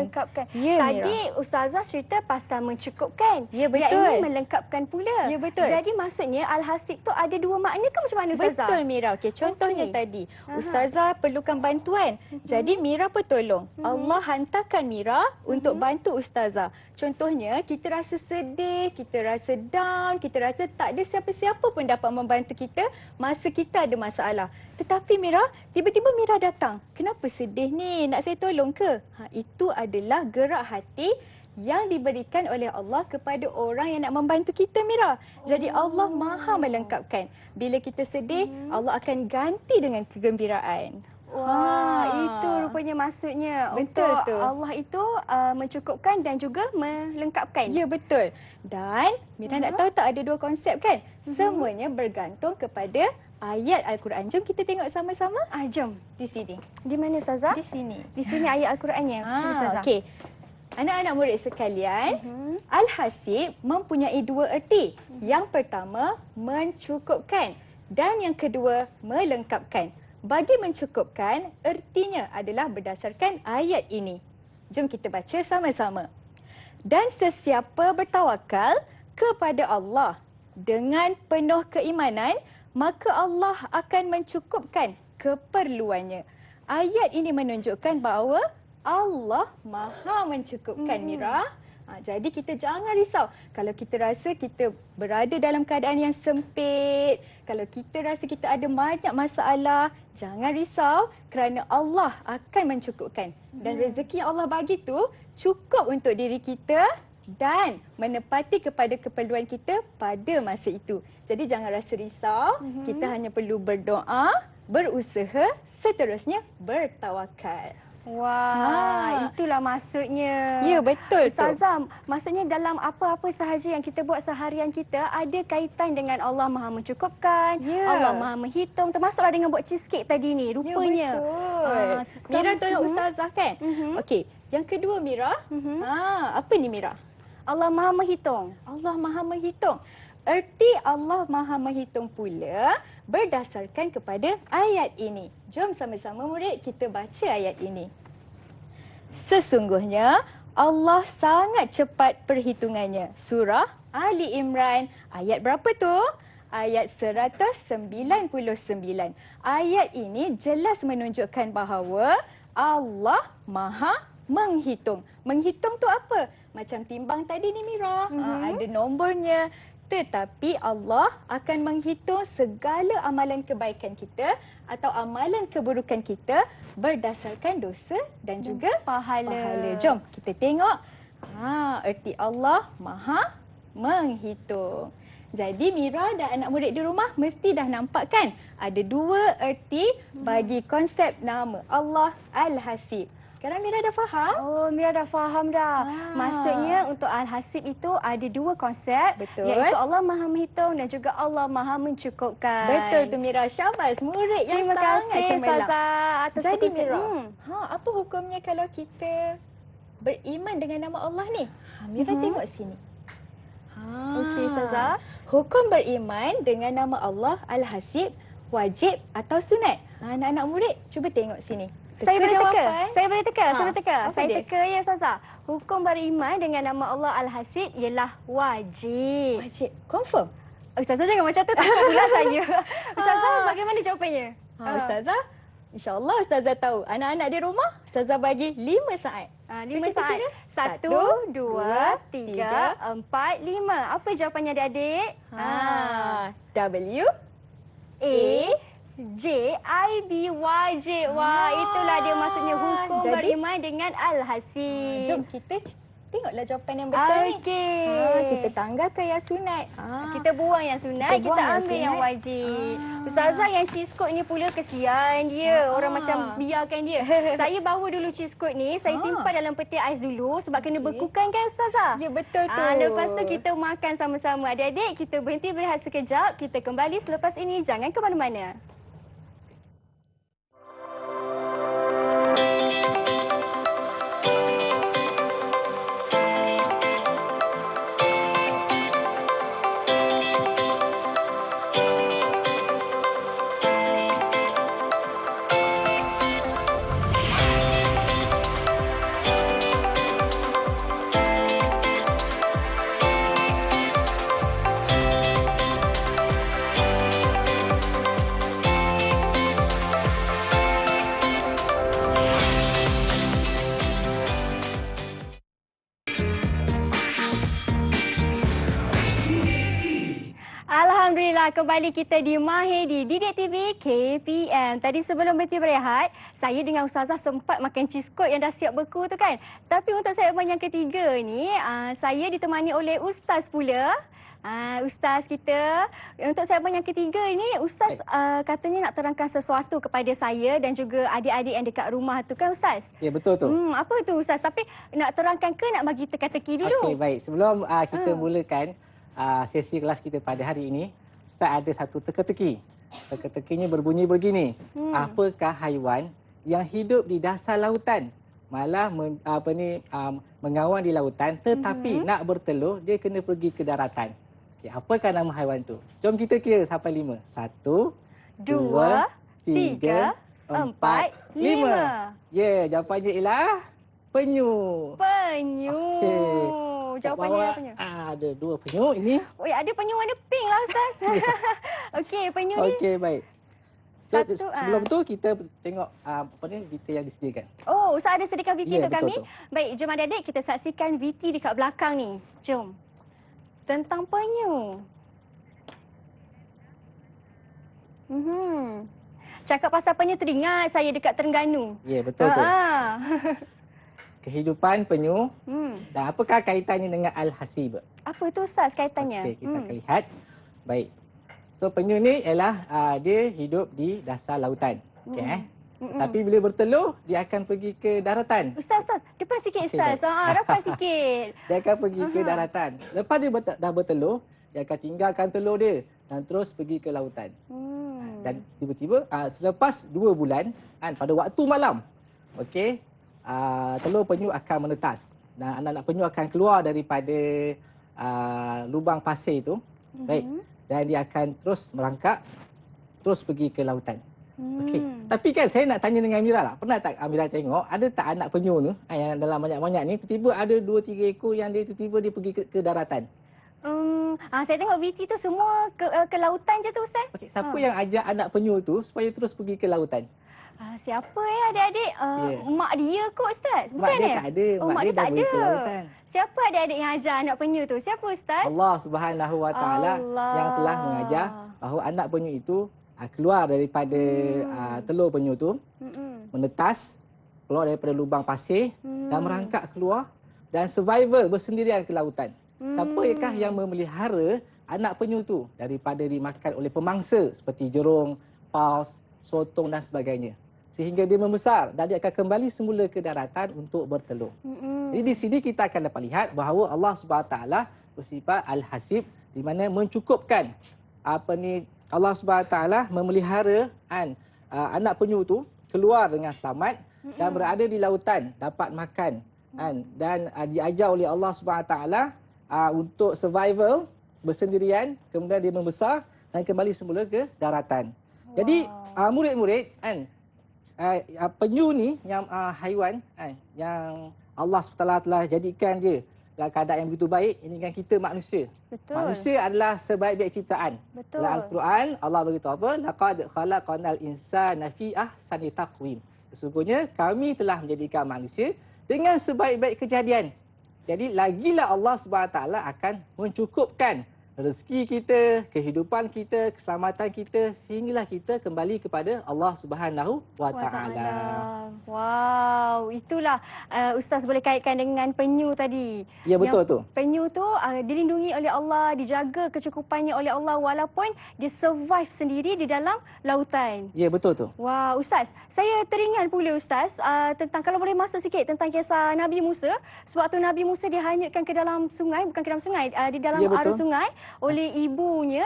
[SPEAKER 4] Ya,
[SPEAKER 3] Tadi Ustazah cerita pasal mencukupkan.
[SPEAKER 4] Ya, betul.
[SPEAKER 3] Yang ini melengkapkan pula.
[SPEAKER 4] Ya, betul.
[SPEAKER 3] Jadi maksudnya Al-Hasib tu ada dua makna ke macam mana Ustazah?
[SPEAKER 4] Betul Mira. Okey, contohnya tadi Ustazah perlukan bantuan. Jadi Mira pun tolong. Allah hantarkan Mira untuk bantu Ustazah. Contohnya kita rasa sedih, kita rasa down, kita rasa tak ada siapa-siapa pun dapat membantu kita masa kita ada masalah. Tetapi Mira, tiba-tiba Mira datang. Kenapa sedih ni? Nak saya tolong ke? Itu adalah gerak hati yang diberikan oleh Allah kepada orang yang nak membantu kita Mira. Jadi Allah Maha melengkapkan. Bila kita sedih, Allah akan ganti dengan kegembiraan.
[SPEAKER 3] Itu rupanya maksudnya.
[SPEAKER 4] Betul
[SPEAKER 3] untuk
[SPEAKER 4] tu.
[SPEAKER 3] Allah itu mencukupkan dan juga melengkapkan.
[SPEAKER 4] Ya, betul. Dan Mira nak tahu tak ada dua konsep kan? Semuanya bergantung kepada ayat Al-Quran. Jom kita tengok sama-sama.
[SPEAKER 3] Jom.
[SPEAKER 4] Di sini.
[SPEAKER 3] Di mana Ustazah?
[SPEAKER 4] Di sini.
[SPEAKER 3] Di sini ayat Al-Qurannya. Sini Ustazah.
[SPEAKER 4] Okey. Anak-anak murid sekalian, Al-Hasib mempunyai dua erti. Yang pertama, mencukupkan. Dan yang kedua, melengkapkan. Bagi mencukupkan, ertinya adalah berdasarkan ayat ini. Jom kita baca sama-sama. Dan sesiapa bertawakal kepada Allah dengan penuh keimanan, maka Allah akan mencukupkan keperluannya. Ayat ini menunjukkan bahawa Allah Maha mencukupkan Mira. Jadi kita jangan risau. Kalau kita rasa kita berada dalam keadaan yang sempit, kalau kita rasa kita ada banyak masalah, jangan risau kerana Allah akan mencukupkan. Dan rezeki yang Allah bagi tu cukup untuk diri kita dan menepati kepada keperluan kita pada masa itu. Jadi jangan rasa risau, kita hanya perlu berdoa, berusaha, seterusnya bertawakal.
[SPEAKER 3] Wah, itulah maksudnya.
[SPEAKER 4] Ya, betul tu.
[SPEAKER 3] Ustazah, maksudnya dalam apa-apa sahaja yang kita buat seharian kita ada kaitan dengan Allah Maha mencukupkan, Allah Maha menghitung, termasuklah dengan buat cheesecake tadi ni, rupanya.
[SPEAKER 4] Ya, betul. Mira tolong Ustazah kan? Okey, yang kedua Mira, apa ni Mira?
[SPEAKER 3] Allah Maha menghitung.
[SPEAKER 4] Allah Maha menghitung. Erti Allah Maha menghitung pula berdasarkan kepada ayat ini. Jom sama-sama murid kita baca ayat ini. Sesungguhnya Allah sangat cepat perhitungannya. Surah Ali Imran ayat berapa tu? Ayat 199. Ayat ini jelas menunjukkan bahawa Allah Maha menghitung. Menghitung tu apa? Macam timbang tadi ni Mira. Ada nombornya. Tetapi Allah akan menghitung segala amalan kebaikan kita atau amalan keburukan kita berdasarkan dosa dan juga pahala. Jom kita tengok. Erti Allah Maha menghitung. Jadi Mira dan anak murid di rumah mesti dah nampak kan? Ada dua erti bagi konsep nama Allah Al-Hasib. Sekarang Mira dah faham?
[SPEAKER 3] Oh, Mira dah faham dah. Maksudnya untuk Al-Hasib itu ada dua konsep.
[SPEAKER 4] Betul.
[SPEAKER 3] Iaitu Allah Maha menghitung dan juga Allah Maha mencukupkan.
[SPEAKER 4] Betul tu Mira. Syabas murid yang sangat cemerlang.
[SPEAKER 3] Terima kasih Ustazah atas
[SPEAKER 4] Jadi
[SPEAKER 3] perkongsian.
[SPEAKER 4] Mira, apa hukumnya kalau kita beriman dengan nama Allah ni? Mira tengok sini.
[SPEAKER 3] Okey Ustazah.
[SPEAKER 4] Hukum beriman dengan nama Allah Al-Hasib wajib atau sunat? Anak-anak murid cuba tengok sini.
[SPEAKER 3] Saya boleh teka.
[SPEAKER 4] jawapan.
[SPEAKER 3] Saya boleh teka. Saya boleh teka.
[SPEAKER 4] Apa
[SPEAKER 3] Saya
[SPEAKER 4] dia?
[SPEAKER 3] teka ya Ustazah. Hukum beriman dengan nama Allah Al-Hasib ialah wajib.
[SPEAKER 4] Wajib. Confirm?
[SPEAKER 3] Ustazah jangan macam tu, takut pula saya. Ustazah bagaimana jawapannya?
[SPEAKER 4] Ustazah, insyaAllah Ustazah tahu. Anak-anak di rumah, Ustazah bagi 5 saat.
[SPEAKER 3] 5
[SPEAKER 4] Cuba kita
[SPEAKER 3] saat.
[SPEAKER 4] kira.
[SPEAKER 3] 1, 2, 3, 4, 5. Apa jawapannya adik-adik?
[SPEAKER 4] W,
[SPEAKER 3] A, J, I, B, wajib. Wah, itulah dia maksudnya hukum
[SPEAKER 4] Jadi,
[SPEAKER 3] beriman dengan Al-Hasib.
[SPEAKER 4] jom kita tengoklah jawapan yang betul ni.
[SPEAKER 3] Okey.
[SPEAKER 4] Kita tanggalkan yang sunat.
[SPEAKER 3] Kita buang yang sunat,
[SPEAKER 4] Kita buang
[SPEAKER 3] kita
[SPEAKER 4] yang
[SPEAKER 3] ambil yang
[SPEAKER 4] sunat.
[SPEAKER 3] wajib. Ustazah yang cheese code ni pula kesian dia. Orang macam biarkan dia. Saya bawa dulu cheese code ni, saya simpan dalam peti ais dulu sebab kena bekukan kan Ustazah?
[SPEAKER 4] Ya, betul tu.
[SPEAKER 3] Lepas tu kita makan sama-sama. Adik-adik, kita berhenti berehat sekejap. Kita kembali selepas ini. Jangan ke mana-mana. Alhamdulillah, kembali kita di Mahir di Didik TV KPM. Tadi sebelum berhenti berehat, saya dengan Ustazah sempat makan cheese code yang dah siap beku tu kan. Tapi untuk segmen yang ketiga ni, saya ditemani oleh Ustaz pula. Ustaz kita. Untuk segmen yang ketiga ini, Ustaz katanya nak terangkan sesuatu kepada saya dan juga adik-adik yang dekat rumah tu kan Ustaz?
[SPEAKER 2] Ya, betul tu.
[SPEAKER 3] Apa tu Ustaz? Tapi nak terangkan ke nak bagi teka-teki dulu?
[SPEAKER 2] Okey, baik. Sebelum kita mulakan sesi kelas kita pada hari ini, Ustaz ada satu teka-teki. Teka-tekinya berbunyi begini. Apakah haiwan yang hidup di dasar lautan, malah mengawan di lautan, tetapi nak bertelur dia kena pergi ke daratan? Okey, apakah nama haiwan tu? Jom kita kira sampai 5. 1, 2, 3, 4, 5. Ya, jawapannya ialah penyu.
[SPEAKER 3] Penyu.
[SPEAKER 2] Okey.
[SPEAKER 3] Jawapannya
[SPEAKER 2] Bawah,
[SPEAKER 3] apa penyu?
[SPEAKER 2] ada 2 penyu ini.
[SPEAKER 3] Oh, ada penyu warna pink lah Ustaz. Okey, penyu ni.
[SPEAKER 2] Okey, baik. Sebelum tu kita tengok apa ni VT yang disediakan.
[SPEAKER 3] Oh, Ustaz ada sediakan VT
[SPEAKER 2] Ya,
[SPEAKER 3] untuk kami?
[SPEAKER 2] betul.
[SPEAKER 3] Baik, jom adik-adik kita saksikan VT dekat belakang ni. Jom. Tentang penyu. Cakap pasal penyu teringat saya dekat Terengganu.
[SPEAKER 2] Ya, betul tu.
[SPEAKER 3] Hmm.
[SPEAKER 2] Kehidupan penyu dan apakah kaitannya dengan Al-Hasib?
[SPEAKER 3] Apa tu Ustaz kaitannya?
[SPEAKER 2] Okey, kita akan lihat. Baik. So penyu ni ialah dia hidup di dasar lautan. Okey Tapi bila bertelur dia akan pergi ke daratan.
[SPEAKER 3] Ustaz, depan sikit
[SPEAKER 2] Okey,
[SPEAKER 3] Ustaz.
[SPEAKER 2] baik.
[SPEAKER 3] Depan sikit.
[SPEAKER 2] Dia akan pergi ke daratan. Lepas dia dah bertelur, dia akan tinggalkan telur dia dan terus pergi ke lautan. Dan tiba-tiba selepas 2 bulan pada waktu malam, okey, telur penyu akan menetas dan anak-anak penyu akan keluar daripada lubang pasir itu. Baik. Dan dia akan terus merangkak, terus pergi ke lautan. Okey. Tapi kan saya nak tanya dengan Amira lah. Pernah tak Amira tengok ada tak anak penyu ni yang dalam banyak-banyak ni tiba-tiba ada 2-3 ekor yang dia tiba-tiba dia pergi ke daratan?
[SPEAKER 3] Saya tengok VT tu semua ke lautan je tu Ustaz.
[SPEAKER 2] Okey, siapa yang ajak anak penyu tu supaya terus pergi ke lautan?
[SPEAKER 3] Siapa adik-adik? Mak dia kot Ustaz. Bukan
[SPEAKER 2] Mak dia tak ada.
[SPEAKER 3] Oh, mak dia
[SPEAKER 2] dah
[SPEAKER 3] tak
[SPEAKER 2] pergi
[SPEAKER 3] ada.
[SPEAKER 2] ke lautan.
[SPEAKER 3] Siapa adik-adik yang ajar anak penyu tu? Siapa Ustaz?
[SPEAKER 2] Allah Subhanahu Wa Taala yang telah mengajar bahawa anak penyu itu keluar daripada telur penyu tu, menetas, keluar daripada lubang pasir dan merangkak keluar dan survival bersendirian ke lautan. Siapakah yang memelihara anak penyu tu daripada dimakan oleh pemangsa seperti jerung, paus, sotong dan sebagainya. Sehingga dia membesar dan dia akan kembali semula ke daratan untuk bertelur. Jadi di sini kita akan dapat lihat bahawa Allah SWT bersifat Al-Hasib di mana mencukupkan Allah SWT memelihara anak penyu tu keluar dengan selamat dan berada di lautan dapat makan dan diajar oleh Allah SWT untuk survival bersendirian, kemudian dia membesar dan kembali semula ke daratan. Jadi murid-murid penyu ni yang haiwan yang Allah SWT telah jadikan dia dalam keadaan yang begitu baik, ini kan kita manusia.
[SPEAKER 3] Betul.
[SPEAKER 2] Manusia adalah sebaik-baik ciptaan.
[SPEAKER 3] Betul.
[SPEAKER 2] Dalam Al-Quran Allah beritahu apa? Laqad khalaqnal insana fi ahsani taqwim. Sesungguhnya kami telah menjadikan manusia dengan sebaik-baik kejadian. Jadi lagilah Allah SWT akan mencukupkan rezeki kita, kehidupan kita, keselamatan kita sehinggalah kita kembali kepada Allah Subhanahu Wa Taala.
[SPEAKER 3] Wow, itulah Ustaz boleh kaitkan dengan penyu tadi.
[SPEAKER 2] Ya, betul tu.
[SPEAKER 3] Penyu tu dilindungi oleh Allah, dijaga kecukupannya oleh Allah walaupun dia survive sendiri di dalam lautan.
[SPEAKER 2] Ya, betul tu.
[SPEAKER 3] Wah, Ustaz, saya teringat pula Ustaz tentang kalau boleh masuk sikit tentang kisah Nabi Musa. Sewaktu Nabi Musa dihanyutkan ke dalam sungai, bukan ke dalam sungai, di dalam
[SPEAKER 2] Ya, betul.
[SPEAKER 3] arus sungai oleh ibunya,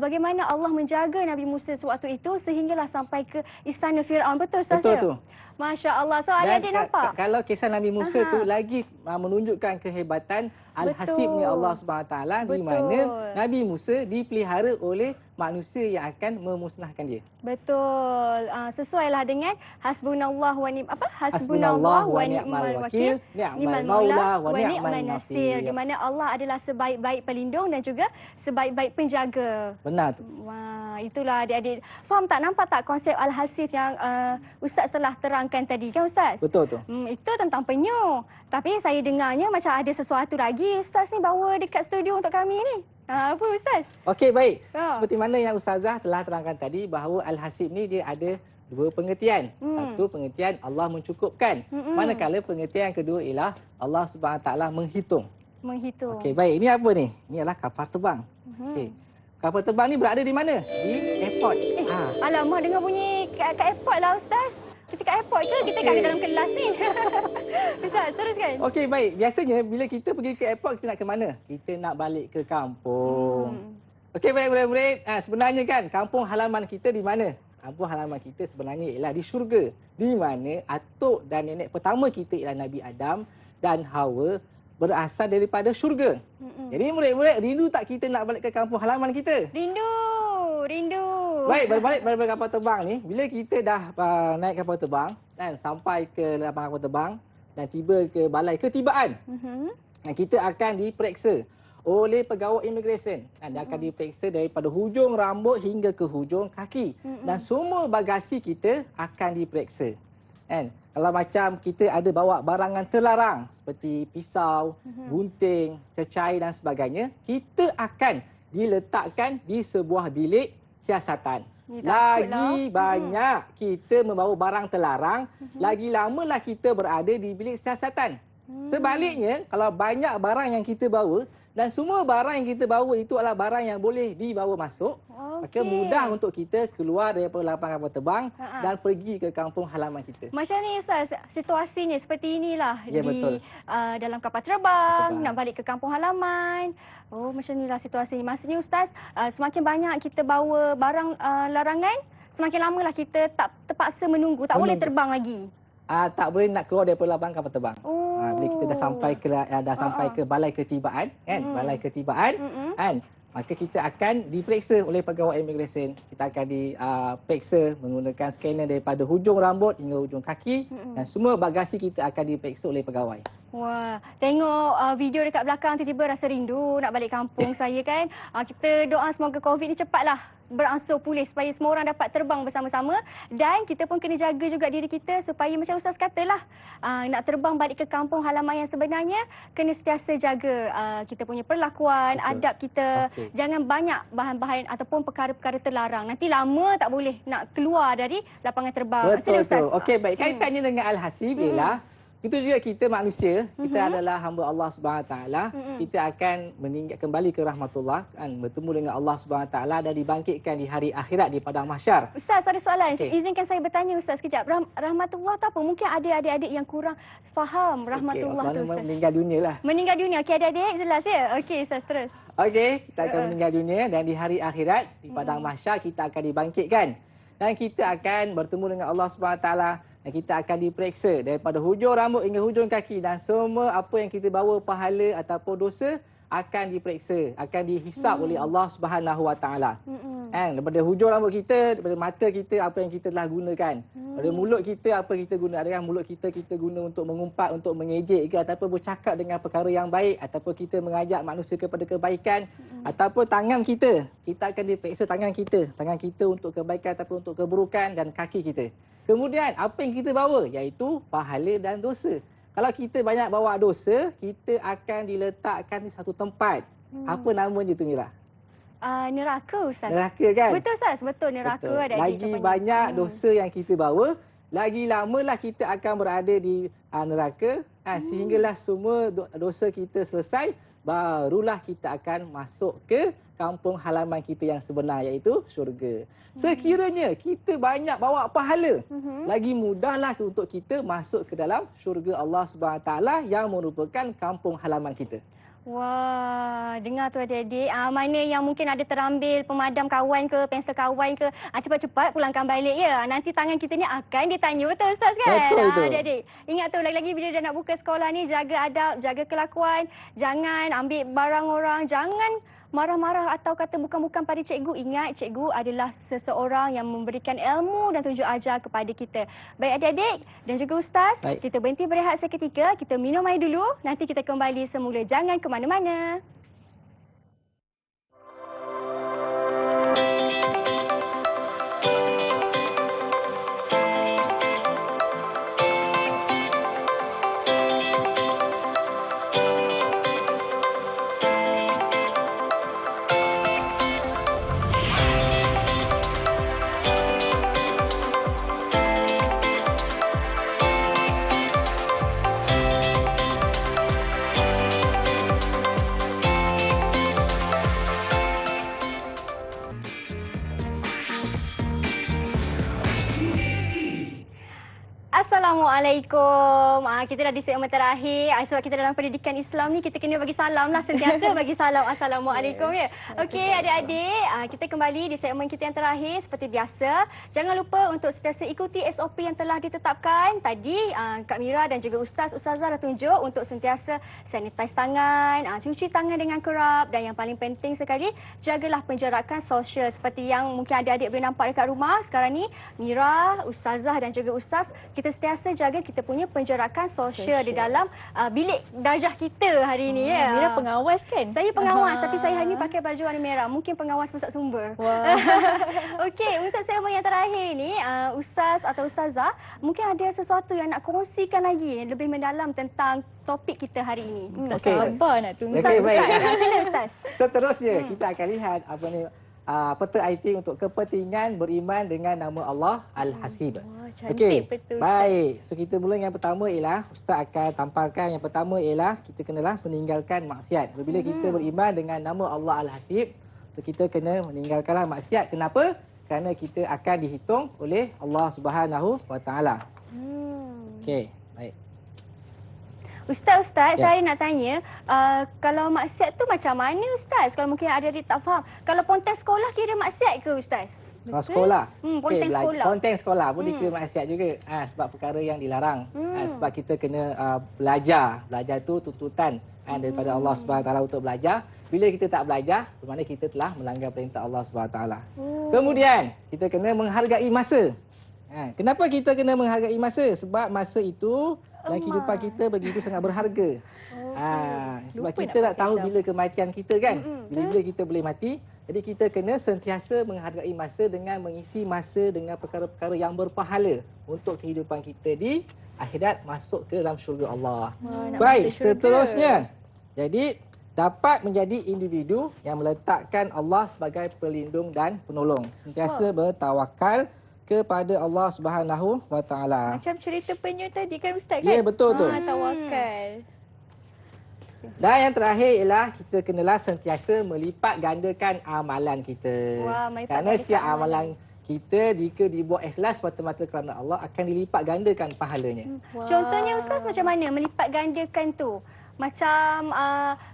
[SPEAKER 3] bagaimana Allah menjaga Nabi Musa sewaktu itu sehinggalah sampai ke istana Firaun. Betul Ustaz?
[SPEAKER 2] Betul
[SPEAKER 3] ya?
[SPEAKER 2] tu.
[SPEAKER 3] Masya Allah. So adik-adik nampak?
[SPEAKER 2] Kalau kisah Nabi Musa tu lagi menunjukkan kehebatan Al-Hasibnya Allah SWT di mana Nabi Musa dipelihara oleh manusia yang akan memusnahkan dia.
[SPEAKER 3] Betul. Sesuailah dengan hasbunallah wa hasbunallah wa ni'mal wakil, ni'mal maula wa ni'mal nasir, di mana Allah adalah sebaik-baik pelindung dan juga sebaik-baik penjaga.
[SPEAKER 2] Benar tu.
[SPEAKER 3] Wah, itulah adik-adik. Faham tak, nampak tak konsep Al-Hasib yang Ustaz telah terangkan tadi kan Ustaz?
[SPEAKER 2] Betul tu.
[SPEAKER 3] Itu tentang penyu. Tapi saya dengarnya macam ada sesuatu lagi Ustaz ni bawa dekat studio untuk kami ni. Apa Ustaz?
[SPEAKER 2] Okey, baik. Seperti mana yang Ustazah telah terangkan tadi bahawa Al-Hasib ni dia ada dua pengertian. Satu pengertian Allah mencukupkan. Manakala pengertian kedua ialah Allah SWT menghitung.
[SPEAKER 3] Menghitung.
[SPEAKER 2] Okey, baik. Ini apa ni? Ini adalah kapal terbang. Okey. Kapal terbang ni berada di mana? Di airport.
[SPEAKER 3] Alamak, dengar bunyi kat airport lah Ustaz. Kita kat airport ke? Kita kat dalam kelas ni. Ustaz, teruskan.
[SPEAKER 2] Okey, baik. Biasanya bila kita pergi ke airport, kita nak ke mana? Kita nak balik ke kampung. Okey, baik murid-murid. Sebenarnya kan, kampung halaman kita di mana? Kampung halaman kita sebenarnya ialah di syurga. Di mana atuk dan nenek pertama kita ialah Nabi Adam dan Hawa berasal daripada syurga. Jadi murid-murid, rindu tak kita nak balik ke kampung halaman kita?
[SPEAKER 3] Rindu.
[SPEAKER 2] Baik, berbalik daripada kapal terbang ni, bila kita dah naik kapal terbang dan sampai ke lapangan kapal terbang dan tiba ke balai ketibaan, dan kita akan diperiksa oleh pegawai imigresen. Dia akan diperiksa daripada hujung rambut hingga ke hujung kaki. Dan semua bagasi kita akan diperiksa. Kan? Kalau macam kita ada bawa barangan terlarang seperti pisau, gunting, cecair dan sebagainya, kita akan diletakkan di sebuah bilik siasatan. Lagi banyak kita membawa barang terlarang, lagi lamalah kita berada di bilik siasatan. Sebaliknya, kalau banyak barang yang kita bawa dan semua barang yang kita bawa itu adalah barang yang boleh dibawa masuk, maka mudah untuk kita keluar daripada lapangan kapal terbang dan pergi ke kampung halaman kita.
[SPEAKER 3] Macam ni Ustaz, situasinya seperti inilah
[SPEAKER 2] Ya, betul.
[SPEAKER 3] Dalam kapal terbang, nak balik ke kampung halaman. Oh, macam inilah situasinya. Maksudnya Ustaz, semakin banyak kita bawa barang larangan, semakin lamalah kita tak terpaksa menunggu, tak boleh terbang lagi.
[SPEAKER 2] Tak boleh nak keluar daripada lapangan kapal terbang. Bila kita dah sampai ke balai ketibaan, kan? Balai ketibaan, kan? Maka kita akan diperiksa oleh pegawai imigresen. Kita akan diperiksa menggunakan scanner daripada hujung rambut hingga hujung kaki dan semua bagasi kita akan diperiksa oleh pegawai.
[SPEAKER 3] Wah, tengok video dekat belakang tiba-tiba rasa rindu nak balik kampung saya kan. Kita doa semoga COVID ni cepatlah beransur pulih supaya semua orang dapat terbang bersama-sama dan kita pun kena jaga juga diri kita supaya macam Ustaz katalah nak terbang balik ke kampung halaman yang sebenarnya kena sentiasa jaga kita punya perlakuan, adab kita. Jangan banyak bahan-bahan ataupun perkara-perkara terlarang. Nanti lama tak boleh nak keluar dari lapangan terbang.
[SPEAKER 2] Betul. Okey, baik. Kaitannya dengan Al-Hasib ialah itu juga kita manusia, kita adalah hamba Allah Subhanahu Wa Taala. Kita akan meninggal kembali ke rahmatullah, kan, bertemu dengan Allah Subhanahu Wa Taala dan dibangkitkan di hari akhirat di padang mahsyar.
[SPEAKER 3] Ustaz, ada soalan. Izinkan saya bertanya Ustaz sekejap. Rahmatullah tu apa? Mungkin ada adik-adik yang kurang faham rahmatullah tu Ustaz.
[SPEAKER 2] Meninggal dunia lah.
[SPEAKER 3] Meninggal dunia. Okey, adik-adik jelas ya? Okey, Ustaz terus.
[SPEAKER 2] Okey, kita akan meninggal dunia dan di hari akhirat di padang mahsyar kita akan dibangkitkan. Dan kita akan bertemu dengan Allah Subhanahu Wa Taala. Dan kita akan diperiksa daripada hujung rambut hingga hujung kaki dan semua apa yang kita bawa pahala ataupun dosa akan diperiksa, akan dihisap oleh Allah Subhanahu Wa Taala. Daripada hujung rambut kita, daripada mata kita apa yang kita telah gunakan. Daripada mulut kita apa kita guna, adakah mulut kita guna untuk mengumpat, untuk mengejek ke ataupun bercakap dengan perkara yang baik ataupun kita mengajak manusia kepada kebaikan ataupun tangan kita akan diperiksa tangan kita untuk kebaikan ataupun untuk keburukan dan kaki kita. Kemudian apa yang kita bawa iaitu pahala dan dosa. Kalau kita banyak bawa dosa, kita akan diletakkan di satu tempat. Apa namanya tu Mira?
[SPEAKER 3] Neraka Ustaz.
[SPEAKER 2] Neraka kan?
[SPEAKER 3] Betul Ustaz, betul neraka.
[SPEAKER 2] Betul. Lagi banyak dosa yang kita bawa, lagi lamalah kita akan berada di neraka. Sehinggalah semua dosa kita selesai, barulah kita akan masuk ke kampung halaman kita yang sebenar iaitu syurga. Sekiranya kita banyak bawa pahala, lagi mudahlah untuk kita masuk ke dalam syurga Allah Subhanahu Wa Taala yang merupakan kampung halaman kita.
[SPEAKER 3] Wah, dengar tu adik-adik. Mana yang mungkin ada terambil pemadam kawan ke, pensel kawan ke, cepat-cepat pulangkan balik ya. Nanti tangan kita ni akan ditanya, betul Ustaz kan?
[SPEAKER 2] Betul.
[SPEAKER 3] Adik-adik. Ingat tu lagi-lagi bila dah nak buka sekolah ni, jaga adab, jaga kelakuan. Jangan ambil barang orang, jangan marah-marah atau kata bukan-bukan pada cikgu. Ingat, cikgu adalah seseorang yang memberikan ilmu dan tunjuk ajar kepada kita. Baik adik-adik dan juga Ustaz, kita berhenti berehat seketika, kita minum air dulu, nanti kita kembali semula. Jangan ke mana-mana. Assalamualaikum. Kita dah di segmen terakhir. Sebab kita dalam pendidikan Islam ni, kita kena bagi salam lah. Sentiasa bagi salam. Assalamualaikum ya. Okey adik-adik, kita kembali di segmen kita yang terakhir. Seperti biasa, jangan lupa untuk sentiasa ikuti SOP yang telah ditetapkan. Tadi Kak Mira dan juga Ustazah dah tunjuk untuk sentiasa sanitize tangan, cuci tangan dengan kerap. Dan yang paling penting sekali, jagalah penjarakan sosial. Seperti yang mungkin adik-adik boleh nampak dekat rumah sekarang ni, Mira, Ustazah dan juga Ustaz, kita sentiasa jaga kita punya penjarakan sosial di dalam bilik darjah kita hari ini ya.
[SPEAKER 4] Mira pengawas kan?
[SPEAKER 3] Saya pengawas tapi saya hari ini pakai baju warna merah. Mungkin pengawas pusat sumber.
[SPEAKER 4] Wah.
[SPEAKER 3] Okey, untuk segmen yang terakhir ni, Ustaz atau Ustazah, mungkin ada sesuatu yang nak kongsikan lagi lebih mendalam tentang topik kita hari ini.
[SPEAKER 4] Tak sabar nak tunggu.
[SPEAKER 2] Okey, baik.
[SPEAKER 3] Sila Ustaz.
[SPEAKER 2] Seterusnya kita akan lihat apa ni peta IT untuk kepentingan beriman dengan nama Allah Al-Hasib.
[SPEAKER 4] Wah, cantik betul, Ustaz.
[SPEAKER 2] Baik. So kita mula yang pertama ialah Ustaz akan tampalkan yang pertama ialah kita kenalah meninggalkan maksiat. Apabila kita beriman dengan nama Allah Al-Hasib, so kita kena meninggalkanlah maksiat. Kenapa? Kerana kita akan dihitung oleh Allah Subhanahu Wa Taala. Okey, baik.
[SPEAKER 3] Ustaz,
[SPEAKER 2] Ya.
[SPEAKER 3] saya nak tanya, kalau maksiat tu macam mana Ustaz? Kalau mungkin ada tak faham. Kalau ponteng sekolah kira maksiat ke Ustaz?
[SPEAKER 2] Kalau sekolah.
[SPEAKER 3] ponteng sekolah.
[SPEAKER 2] Ponteng sekolah pun dikira maksiat juga. Sebab perkara yang dilarang. Sebab kita kena belajar. Belajar tu tuntutan daripada Allah SWT untuk belajar. Bila kita tak belajar, bermakna kita telah melanggar perintah Allah SWT. Kemudian, kita kena menghargai masa. Kenapa kita kena menghargai masa? Sebab masa itu dalam kehidupan kita begitu sangat berharga. Sebab
[SPEAKER 4] Lupa
[SPEAKER 2] kita
[SPEAKER 4] nak
[SPEAKER 2] tak tahu
[SPEAKER 4] pakai jam.
[SPEAKER 2] bila kematian kita kan. Bila kita boleh mati. Jadi kita kena sentiasa menghargai masa dengan mengisi masa dengan perkara-perkara yang berpahala untuk kehidupan kita di akhirat, masuk ke dalam syurga Allah.
[SPEAKER 4] nak
[SPEAKER 2] Baik,
[SPEAKER 4] masuk syurga.
[SPEAKER 2] seterusnya. Jadi dapat menjadi individu yang meletakkan Allah sebagai pelindung dan penolong. Sentiasa bertawakal kepada Allah Subhanahu Wa Taala.
[SPEAKER 4] Macam cerita penyu tadi kan Ustaz kan?
[SPEAKER 2] Ya, betul tu.
[SPEAKER 4] Tawakal.
[SPEAKER 2] Dan yang terakhir ialah kita kenalah sentiasa melipat gandakan amalan kita.
[SPEAKER 3] Wah, melipat
[SPEAKER 2] Kerana
[SPEAKER 3] gandakan
[SPEAKER 2] setiap
[SPEAKER 3] amalan.
[SPEAKER 2] amalan kita jika dibuat ikhlas mata-mata kerana Allah akan dilipat gandakan pahalanya.
[SPEAKER 3] Contohnya Ustaz macam mana melipat gandakan tu? Macam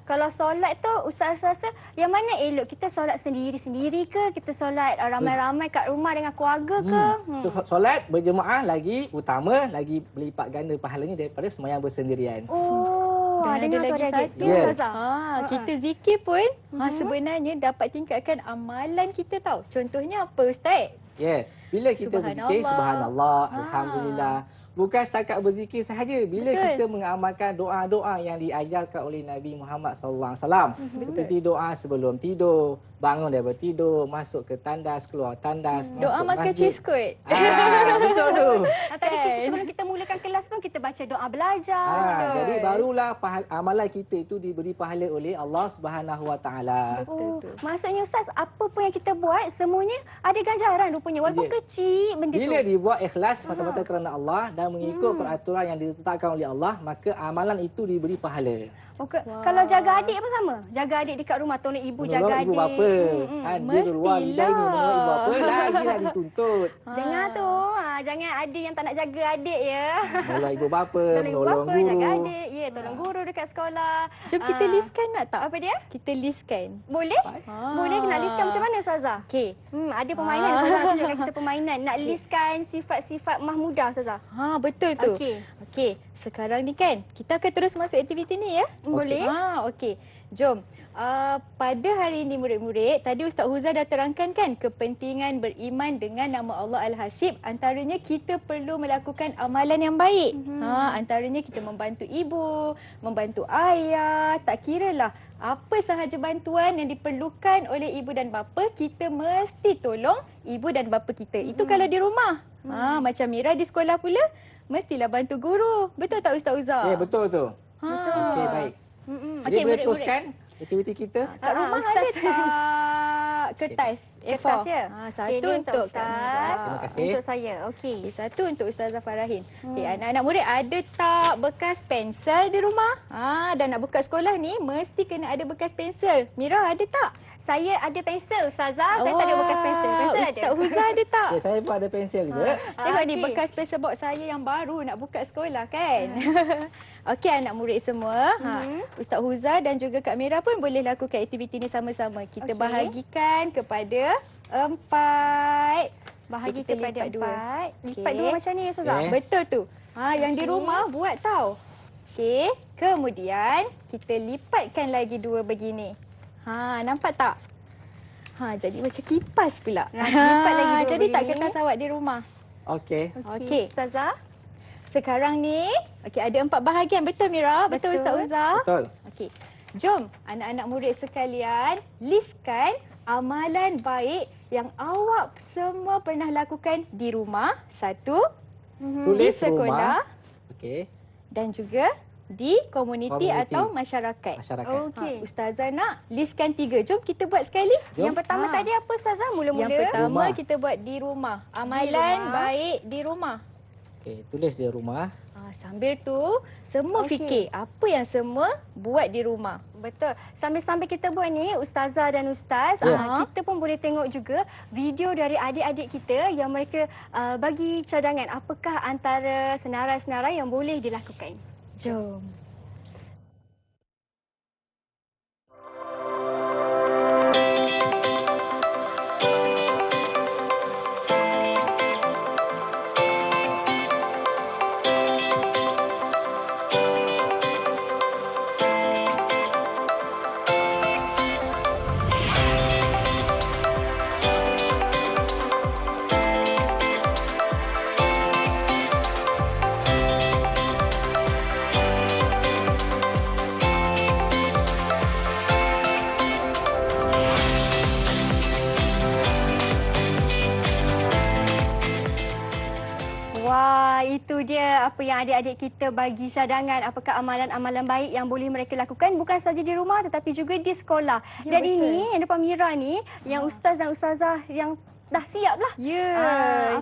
[SPEAKER 3] kalau solat tu Ustaz rasa yang mana elok? Kita solat sendiri-sendiri ke? Kita solat ramai-ramai kat rumah dengan keluarga ke?
[SPEAKER 2] So, solat berjemaah lagi utama, lagi berlipat ganda pahalanya daripada sembahyang bersendirian.
[SPEAKER 3] Oh,
[SPEAKER 4] Dan
[SPEAKER 3] dengar tu
[SPEAKER 4] lagi
[SPEAKER 3] ada adik.
[SPEAKER 4] satu.
[SPEAKER 3] Ya,
[SPEAKER 2] Ya.
[SPEAKER 3] Ustazah.
[SPEAKER 4] Kita zikir pun sebenarnya dapat tingkatkan amalan kita tahu. Contohnya apa Ustaz?
[SPEAKER 2] Ya, bila kita berzikir
[SPEAKER 4] Subhanallah.
[SPEAKER 2] subhanallah, alhamdulillah. Bukan setakat berzikir sahaja. Bila
[SPEAKER 4] Betul.
[SPEAKER 2] kita mengamalkan doa-doa yang diajarkan oleh Nabi Muhammad sallallahu alaihi wasallam, seperti doa sebelum tidur, bangun daripada tidur, masuk ke tandas, keluar tandas,
[SPEAKER 4] Doa
[SPEAKER 2] masuk
[SPEAKER 4] makan
[SPEAKER 2] masjid.
[SPEAKER 4] cheese kot.
[SPEAKER 2] Betul tu.
[SPEAKER 3] Tadi kita, sebelum kita mulakan kelas pun kita baca doa belajar.
[SPEAKER 2] Jadi barulah amalan kita itu diberi pahala oleh Allah Subhanahu Wa Taala.
[SPEAKER 3] Oh, maksudnya Ustaz, apa pun yang kita buat semuanya ada ganjaran rupanya walaupun
[SPEAKER 2] Ya.
[SPEAKER 3] kecil benda
[SPEAKER 2] Bila
[SPEAKER 3] tu.
[SPEAKER 2] dibuat ikhlas mata-mata kerana Allah dan mengikut peraturan yang ditetapkan oleh Allah, maka amalan itu diberi pahala.
[SPEAKER 3] Kalau jaga adik pun sama. Jaga adik dekat rumah, tolong ibu
[SPEAKER 2] Menolong
[SPEAKER 3] jaga
[SPEAKER 2] ibu
[SPEAKER 3] adik.
[SPEAKER 2] bapa. Dia keluar
[SPEAKER 4] Mestilah.
[SPEAKER 2] ini menolong ibu bapa, lagi dah dituntut.
[SPEAKER 3] Dengar tu, jangan ada yang tak nak jaga adik ya.
[SPEAKER 2] Menolong ibu bapa,
[SPEAKER 3] Tolong ibu
[SPEAKER 2] menolong
[SPEAKER 3] bapa,
[SPEAKER 2] guru.
[SPEAKER 3] jaga adik. Ya, tolong guru dekat sekolah.
[SPEAKER 4] Jom kita listkan nak tak?
[SPEAKER 3] Apa dia?
[SPEAKER 4] Kita listkan.
[SPEAKER 3] Boleh? Boleh nak listkan macam mana Ustazah?
[SPEAKER 4] Okey.
[SPEAKER 3] Ada permainan Ustazah tunjukkan kita permainan. Nak listkan sifat-sifat mahmudah Ustazah.
[SPEAKER 4] Betul tu.
[SPEAKER 3] Okey.
[SPEAKER 4] Sekarang ni kan kita akan terus masuk aktiviti ni ya.
[SPEAKER 3] Boleh?
[SPEAKER 4] Okey. Jom. Pada hari ini murid-murid, tadi Ustaz Huza dah terangkan kan kepentingan beriman dengan nama Allah Al-Hasib. Antaranya kita perlu melakukan amalan yang baik. Antaranya kita membantu ibu, membantu ayah, tak kiralah apa sahaja bantuan yang diperlukan oleh ibu dan bapa, kita mesti tolong ibu dan bapa kita. Itu kalau di rumah. Macam Mira di sekolah pula, mestilah bantu guru. Betul tak Ustaz Uza?
[SPEAKER 2] Ya, betul tu.
[SPEAKER 3] Betul.
[SPEAKER 2] Okey, baik.
[SPEAKER 3] Mm-mm.
[SPEAKER 2] Jadi
[SPEAKER 4] Okey,
[SPEAKER 2] boleh
[SPEAKER 4] murid-murid.
[SPEAKER 2] teruskan aktiviti kita.
[SPEAKER 4] Kat rumah
[SPEAKER 3] Ustaz.
[SPEAKER 4] ada tak kertas A4?
[SPEAKER 3] Kertas ya?
[SPEAKER 4] Satu
[SPEAKER 3] Okey, ni
[SPEAKER 4] untuk
[SPEAKER 3] Ustaz.
[SPEAKER 4] Kak Mira.
[SPEAKER 2] Terima kasih.
[SPEAKER 3] Untuk saya. Okey.
[SPEAKER 4] Satu untuk Ustazah Farahin. Anak-anak murid ada tak bekas pensel di rumah? Dan nak buka sekolah ni mesti kena ada bekas pensel. Mira ada tak?
[SPEAKER 3] Saya ada pensel Ustazah. Saya tak ada bekas pensel. Pensel ada.
[SPEAKER 4] Ustaz Huza ada tak?
[SPEAKER 2] Okay, saya pun ada pensel juga.
[SPEAKER 4] Tengok ni
[SPEAKER 3] okey.
[SPEAKER 4] bekas pensel box saya yang baru nak buka sekolah kan. Okey anak murid semua. Ustaz Huza dan juga Kak Mira pun boleh lakukan aktiviti ni sama-sama. Kita
[SPEAKER 3] Okey.
[SPEAKER 4] bahagikan kepada 4.
[SPEAKER 3] Bahagi
[SPEAKER 4] Kita
[SPEAKER 3] kepada
[SPEAKER 4] lipat dua.
[SPEAKER 3] 4. Lipat
[SPEAKER 4] Okey.
[SPEAKER 3] dua macam ni Ustazah.
[SPEAKER 2] Okey.
[SPEAKER 4] Betul tu. Yang di rumah buat tau. Okey. Kemudian kita lipatkan lagi 2 begini. Nampak tak? Jadi macam kipas pula.
[SPEAKER 3] Lipat lagi 2
[SPEAKER 4] Jadi tak
[SPEAKER 3] begini.
[SPEAKER 4] kertas awak di rumah.
[SPEAKER 2] Okey.
[SPEAKER 3] Okey.
[SPEAKER 4] Okey.
[SPEAKER 3] Ustazah.
[SPEAKER 4] sekarang ni ada 4 bahagian. Betul Mira? Betul Ustaz Uzza?
[SPEAKER 2] Betul.
[SPEAKER 4] Okey. Jom anak-anak murid sekalian listkan amalan baik yang awak semua pernah lakukan di rumah. 1,
[SPEAKER 2] Tulis
[SPEAKER 4] di sekolah,
[SPEAKER 2] rumah. Okey.
[SPEAKER 4] dan juga di komuniti atau masyarakat.
[SPEAKER 2] Masyarakat.
[SPEAKER 3] Okey.
[SPEAKER 4] Ustazah nak listkan 3. Jom kita buat sekali.
[SPEAKER 3] Yang pertama tadi apa Ustazah? Mula-mula.
[SPEAKER 4] Yang pertama
[SPEAKER 2] Rumah.
[SPEAKER 4] kita buat di rumah. Amalan
[SPEAKER 3] rumah.
[SPEAKER 4] baik di rumah.
[SPEAKER 2] Okey, tulis di rumah.
[SPEAKER 4] Sambil tu semua
[SPEAKER 3] Okey.
[SPEAKER 4] fikir apa yang semua buat di rumah.
[SPEAKER 3] Betul. Sambil-sambil kita buat ni, Ustazah dan Ustaz,
[SPEAKER 2] Ya.
[SPEAKER 3] kita pun boleh tengok juga video dari adik-adik kita yang mereka bagi cadangan apakah antara senarai-senarai yang boleh dilakukan.
[SPEAKER 4] Jom.
[SPEAKER 3] Wah, itu dia apa yang adik-adik kita bagi cadangan. Apakah amalan-amalan baik yang boleh mereka lakukan bukan saja di rumah tetapi juga di sekolah.
[SPEAKER 4] Ya,
[SPEAKER 3] Dan
[SPEAKER 4] betul.
[SPEAKER 3] ini yang depan Mira ni, yang Ustaz dan Ustazah yang dah siap lah.
[SPEAKER 4] Ya,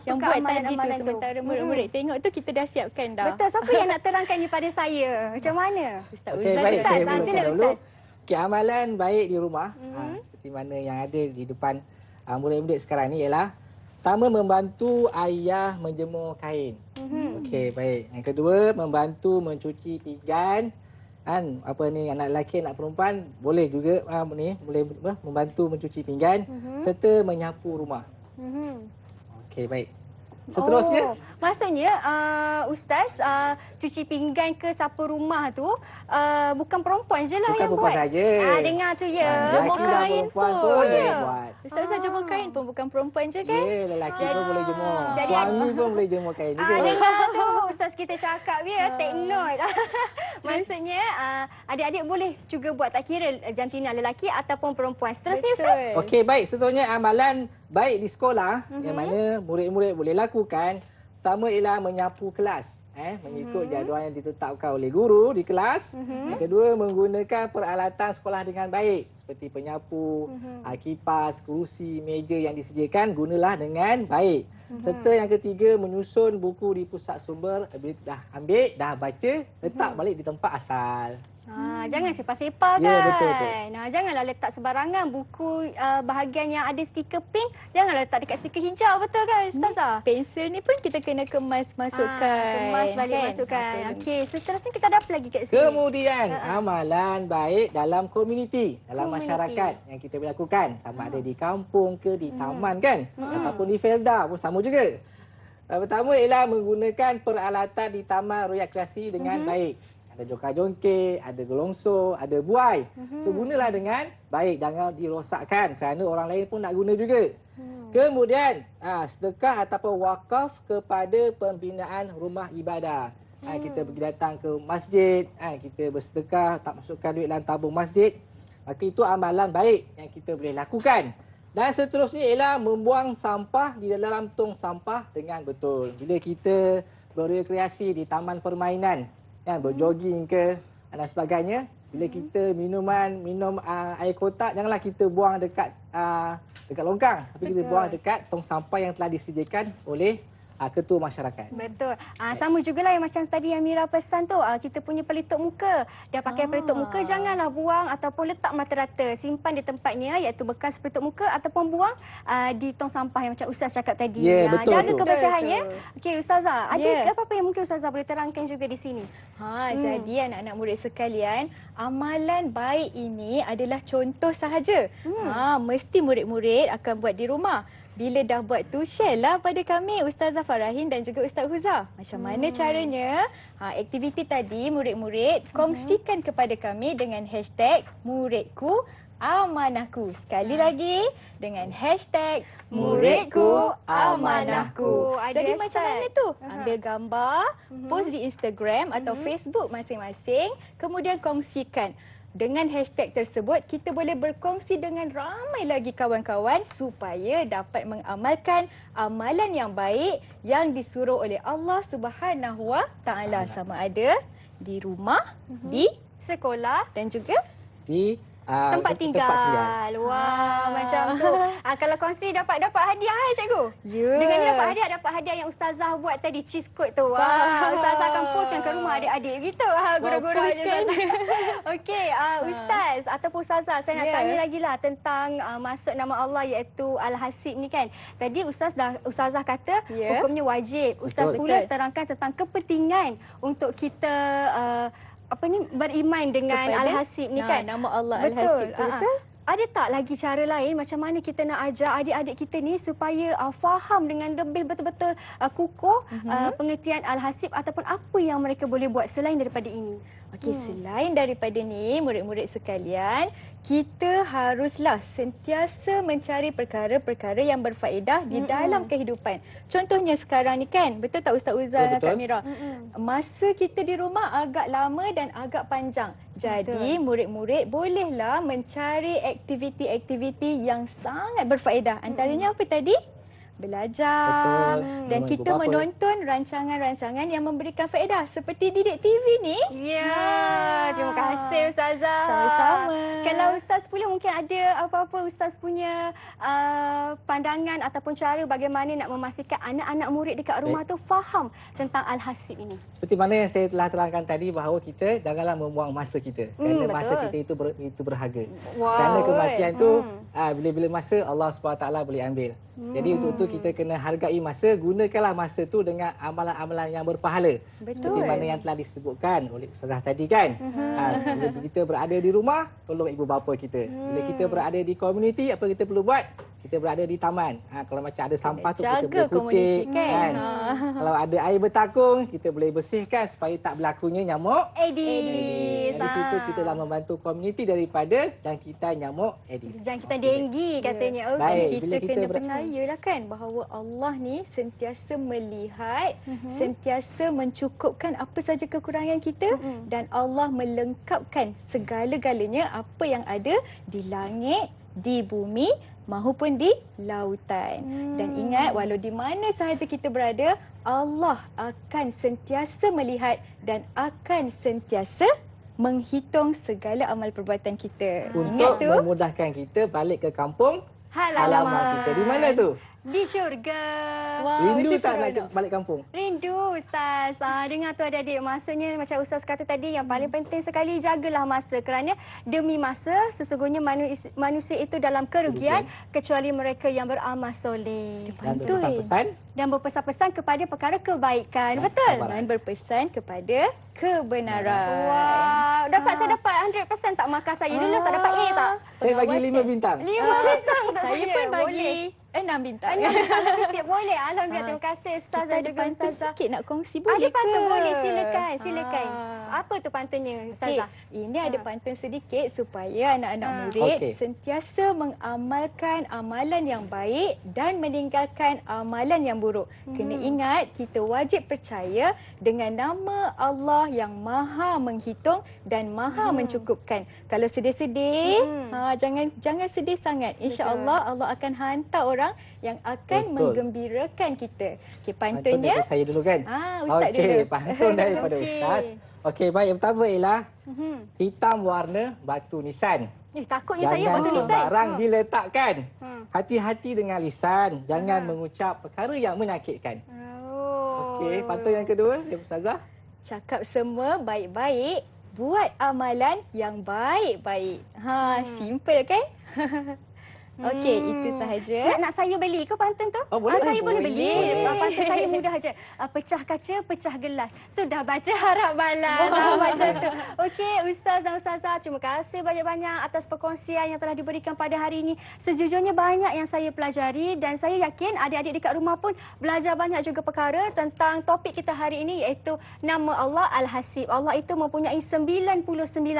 [SPEAKER 4] yang
[SPEAKER 3] apakah
[SPEAKER 4] buat tadi tu
[SPEAKER 3] amalan-amalan tu?
[SPEAKER 4] sementara murid-murid tengok tu kita dah siapkan dah.
[SPEAKER 3] Betul. Siapa yang nak terangkan ni pada saya? Macam mana?
[SPEAKER 4] Ustaz
[SPEAKER 2] Okey,
[SPEAKER 4] Uzza.
[SPEAKER 2] baik.
[SPEAKER 3] Ustaz,
[SPEAKER 2] Saya
[SPEAKER 3] sila
[SPEAKER 2] mulakan dulu.
[SPEAKER 3] Ustaz.
[SPEAKER 2] Okey, amalan baik di rumah. Seperti mana yang ada di depan murid-murid sekarang ni ialah pertama, membantu ayah menjemur kain. Okey, baik. Yang kedua, membantu mencuci pinggan. Apa ni, anak lelaki, anak perempuan boleh juga boleh membantu mencuci pinggan serta menyapu rumah. Okey, baik. Seterusnya,
[SPEAKER 3] Maksudnya Ustaz cuci pinggan ke sapu rumah tu bukan perempuan je lah
[SPEAKER 2] bukan
[SPEAKER 3] yang
[SPEAKER 2] perempuan
[SPEAKER 3] buat.
[SPEAKER 2] saja.
[SPEAKER 3] Dengar tu ya.
[SPEAKER 4] Jemur
[SPEAKER 2] Lelaki dan
[SPEAKER 4] kain
[SPEAKER 2] perempuan
[SPEAKER 4] pun.
[SPEAKER 2] pun
[SPEAKER 3] Ya.
[SPEAKER 2] boleh buat.
[SPEAKER 4] Ustazah jemur kain pun bukan perempuan je kan?
[SPEAKER 2] Ya, lelaki pun boleh jemur.
[SPEAKER 3] Jadi-
[SPEAKER 2] Suami pun boleh jemur kain juga.
[SPEAKER 3] Dengar tu Ustaz kita cakap ya, take note. Maksudnya adik-adik boleh juga buat, tak kira jantina lelaki ataupun perempuan. Seterusnya Ustaz.
[SPEAKER 2] Okey, baik. Seterusnya amalan baik di sekolah yang mana murid-murid boleh lakukan. Pertama ialah menyapu kelas. Mengikut jadual yang ditetapkan oleh guru di kelas. Yang kedua, menggunakan peralatan sekolah dengan baik. Seperti penyapu, kipas, kerusi, meja yang disediakan, gunalah dengan baik. Serta yang ketiga, menyusun buku di pusat sumber. Bila dah ambil, dah baca, letak balik di tempat asal.
[SPEAKER 3] Jangan sepah-sepah kan.
[SPEAKER 2] Ya, betul, betul.
[SPEAKER 3] Janganlah letak sebarangan buku bahagian yang ada stiker pink, janganlah letak dekat stiker hijau, betul kan Ustazah?
[SPEAKER 4] Pensel ni pun kita kena kemas masukkan.
[SPEAKER 3] Kemas balik
[SPEAKER 4] kan?
[SPEAKER 3] masukkan.
[SPEAKER 4] Betul.
[SPEAKER 3] Okey, seterusnya kita ada apa lagi kat sini?
[SPEAKER 2] Kemudian, amalan baik dalam komuniti, dalam
[SPEAKER 3] Komuniti.
[SPEAKER 2] masyarakat yang kita boleh lakukan. Sama ada di kampung ke di taman kan? Ataupun di Felda pun sama juga. Pertama ialah menggunakan peralatan di taman rekreasi dengan baik. Ada jongkar-jongkir, ada gelongsor, ada buai. So, gunalah dengan baik. Jangan dirosakkan kerana orang lain pun nak guna juga. Kemudian, sedekah ataupun wakaf kepada pembinaan rumah ibadah. Kita pergi datang ke masjid, kita bersedekah, tak masukkan duit dalam tabung masjid. Maka itu amalan baik yang kita boleh lakukan. Dan seterusnya ialah membuang sampah di dalam tong sampah dengan betul. Bila kita berrekreasi di taman permainan, berjoging ke dan sebagainya, bila kita minum air kotak, janganlah kita buang dekat longkang, tapi kita buang dekat tong sampah yang telah disediakan oleh ketua masyarakat.
[SPEAKER 3] Betul. Sama jugalah yang macam tadi yang Mira pesan tu, kita punya pelitup muka. Dah pakai pelitup muka, janganlah buang ataupun letak mata-rata. Simpan di tempatnya, iaitu bekas pelitup muka ataupun buang di tong sampah yang macam Ustaz cakap tadi.
[SPEAKER 2] Ya, betul
[SPEAKER 3] Jaga
[SPEAKER 2] tu.
[SPEAKER 3] kebersihannya. Okey Ustazah, ada
[SPEAKER 4] Ya.
[SPEAKER 3] apa-apa yang mungkin Ustazah boleh terangkan juga di sini?
[SPEAKER 4] Jadi anak-anak murid sekalian, amalan baik ini adalah contoh sahaja. Mesti murid-murid akan buat di rumah. Bila dah buat tu, share lah pada kami, Ustazah Farahin dan juga Ustaz Huza. Macam mana caranya? Aktiviti tadi, murid-murid kongsikan kepada kami dengan hashtag muridku amanahku. Sekali lagi dengan hashtag muridku amanahku.
[SPEAKER 3] Ada
[SPEAKER 4] Jadi
[SPEAKER 3] hashtag.
[SPEAKER 4] macam mana tu? Ambil gambar, post di Instagram atau Facebook masing-masing, kemudian kongsikan. Dengan hashtag tersebut, kita boleh berkongsi dengan ramai lagi kawan-kawan supaya dapat mengamalkan amalan yang baik yang disuruh oleh Allah Subhanahu Wa Taala, sama ada di rumah, di
[SPEAKER 3] Sekolah,
[SPEAKER 4] dan juga
[SPEAKER 2] Di
[SPEAKER 3] tempat tinggal. Wah, macam tu. Kalau kongsi dapat hadiah cikgu.
[SPEAKER 4] Ya.
[SPEAKER 3] Dengannya dapat hadiah yang ustazah buat tadi, cheese code tu. Wah, ustazah akan postkan ke rumah adik-adik gitu. Guru-guru aja ustazah. Okey, ustaz ataupun ustazah, saya nak tanya lagi lah tentang maksud nama Allah iaitu Al-Hasib ni kan. Tadi ustazah kata hukumnya wajib. Ustaz pula terangkan tentang kepentingan untuk kita beriman dengan Al-Hasib ni kan.
[SPEAKER 4] Nama Allah
[SPEAKER 3] Betul.
[SPEAKER 4] Al-Hasib tu, betul?
[SPEAKER 3] Ada tak lagi cara lain macam mana kita nak ajar adik-adik kita ni supaya faham dengan lebih betul-betul kukuh pengertian Al-Hasib ataupun apa yang mereka boleh buat selain daripada ini?
[SPEAKER 4] Okey, selain daripada ni, murid-murid sekalian, kita haruslah sentiasa mencari perkara-perkara yang berfaedah di dalam kehidupan. Contohnya sekarang ni kan, betul tak Ustaz Uzal dan Kak Mira? Masa kita di rumah agak lama dan agak panjang. Jadi murid-murid bolehlah mencari aktiviti-aktiviti yang sangat berfaedah. Antaranya apa tadi? Belajar. Dan kita menonton rancangan-rancangan yang memberikan faedah seperti Didik TV ni.
[SPEAKER 3] Ya, terima kasih Ustazah.
[SPEAKER 4] Sama-sama.
[SPEAKER 3] Kalau Ustaz pula mungkin ada apa-apa Ustaz punya pandangan ataupun cara bagaimana nak memastikan anak-anak murid dekat rumah tu faham tentang Al-Hasib ini.
[SPEAKER 2] Seperti mana yang saya telah terangkan tadi bahawa kita janganlah membuang masa kita. Kerana masa kita itu berharga. Kerana kematian tu bila-bila masa Allah SWT boleh ambil. Jadi untuk itu kita kena hargai masa, gunakanlah masa tu dengan amalan-amalan yang berpahala. Seperti mana yang telah disebutkan oleh Ustazah tadi kan. Bila kita berada di rumah, tolong ibu bapa kita. Bila kita berada di komuniti, apa kita perlu buat? Kita berada di taman. Kalau macam ada sampah tu kita boleh kutip kan. Kalau ada air bertakung, kita boleh bersihkan supaya tak berlakunya nyamuk
[SPEAKER 3] Aedes.
[SPEAKER 2] Di situ kita dah membantu komuniti daripada jangkitan nyamuk Aedes.
[SPEAKER 3] Jangkitan denggi katanya.
[SPEAKER 2] Baik,
[SPEAKER 4] Kita
[SPEAKER 2] bila kita
[SPEAKER 4] kena percayalah kan bahawa Allah ni sentiasa melihat, sentiasa mencukupkan apa saja kekurangan kita dan Allah melengkapkan segala-galanya apa yang ada di langit, di bumi mahupun di lautan. Dan ingat, walau di mana sahaja kita berada, Allah akan sentiasa melihat dan akan sentiasa menghitung segala amal perbuatan kita.
[SPEAKER 2] Untuk memudahkan kita balik ke kampung halaman kita. Di mana tu?
[SPEAKER 3] Di syurga.
[SPEAKER 2] Rindu tak nak balik kampung?
[SPEAKER 3] Rindu Ustaz. Dengar tu adik-adik. Maksudnya macam Ustaz kata tadi, yang paling penting sekali jagalah masa. Kerana demi masa sesungguhnya manusia itu dalam kerugian kecuali mereka yang beramal soleh.
[SPEAKER 2] Dan berpesan-pesan.
[SPEAKER 3] Dan berpesan-pesan kepada perkara kebaikan. Betul?
[SPEAKER 4] Dan berpesan kepada kebenaran.
[SPEAKER 3] Wah, saya dapat 100% tak markah saya. Dulu saya dapat A tak?
[SPEAKER 2] Saya bagi 5 bintang.
[SPEAKER 3] 5 bintang tak
[SPEAKER 4] Saya pun bagi 6 bintang.
[SPEAKER 3] 6 bintang lebih sikit. Boleh. Alhamdulillah. Terima kasih Ustazah
[SPEAKER 4] Kita ada
[SPEAKER 3] juga
[SPEAKER 4] pantun
[SPEAKER 3] Ustazah.
[SPEAKER 4] sikit nak kongsi,
[SPEAKER 3] Ada
[SPEAKER 4] boleh ke?
[SPEAKER 3] pantun boleh. Silakan. Silakan. Apa tu pantunnya Ustazah?
[SPEAKER 4] Ini ada pantun sedikit supaya anak-anak murid
[SPEAKER 2] Okey.
[SPEAKER 4] sentiasa mengamalkan amalan yang baik dan meninggalkan amalan yang buruk. Kena ingat, kita wajib percaya dengan nama Allah yang Maha menghitung dan Maha mencukupkan. Kalau sedih-sedih, jangan sedih sangat. InsyaAllah Allah akan hantar orang yang akan menggembirakan kita. Okey, pantunnya.
[SPEAKER 2] Pantun saya dulu kan?
[SPEAKER 4] Ustaz dulu.
[SPEAKER 2] Okey, pantun daripada Ustaz. Okey, baik. Yang pertama ialah hitam warna batu nisan.
[SPEAKER 3] Takutnya saya
[SPEAKER 2] Jangan
[SPEAKER 3] batu nisan.
[SPEAKER 2] sembarang diletakkan. Hati-hati dengan lisan. Jangan mengucap perkara yang menyakitkan. Okey, pantun yang kedua, Ustazah.
[SPEAKER 4] Cakap semua baik-baik, buat amalan yang baik-baik. Simple kan? Okey, itu sahaja.
[SPEAKER 3] Nak saya beli ke pantun tu?
[SPEAKER 2] Oh, boleh.
[SPEAKER 3] Saya boleh beli.
[SPEAKER 4] Boleh.
[SPEAKER 3] Pantun saya mudah aja. Pecah kaca, pecah gelas. Sudah baca harap balas. Macam tu. Okey, Ustaz dan Ustazah, terima kasih banyak-banyak atas perkongsian yang telah diberikan pada hari ini. Sejujurnya banyak yang saya pelajari dan saya yakin adik-adik dekat rumah pun belajar banyak juga perkara tentang topik kita hari ini, iaitu nama Allah Al-Hasib. Allah itu mempunyai 99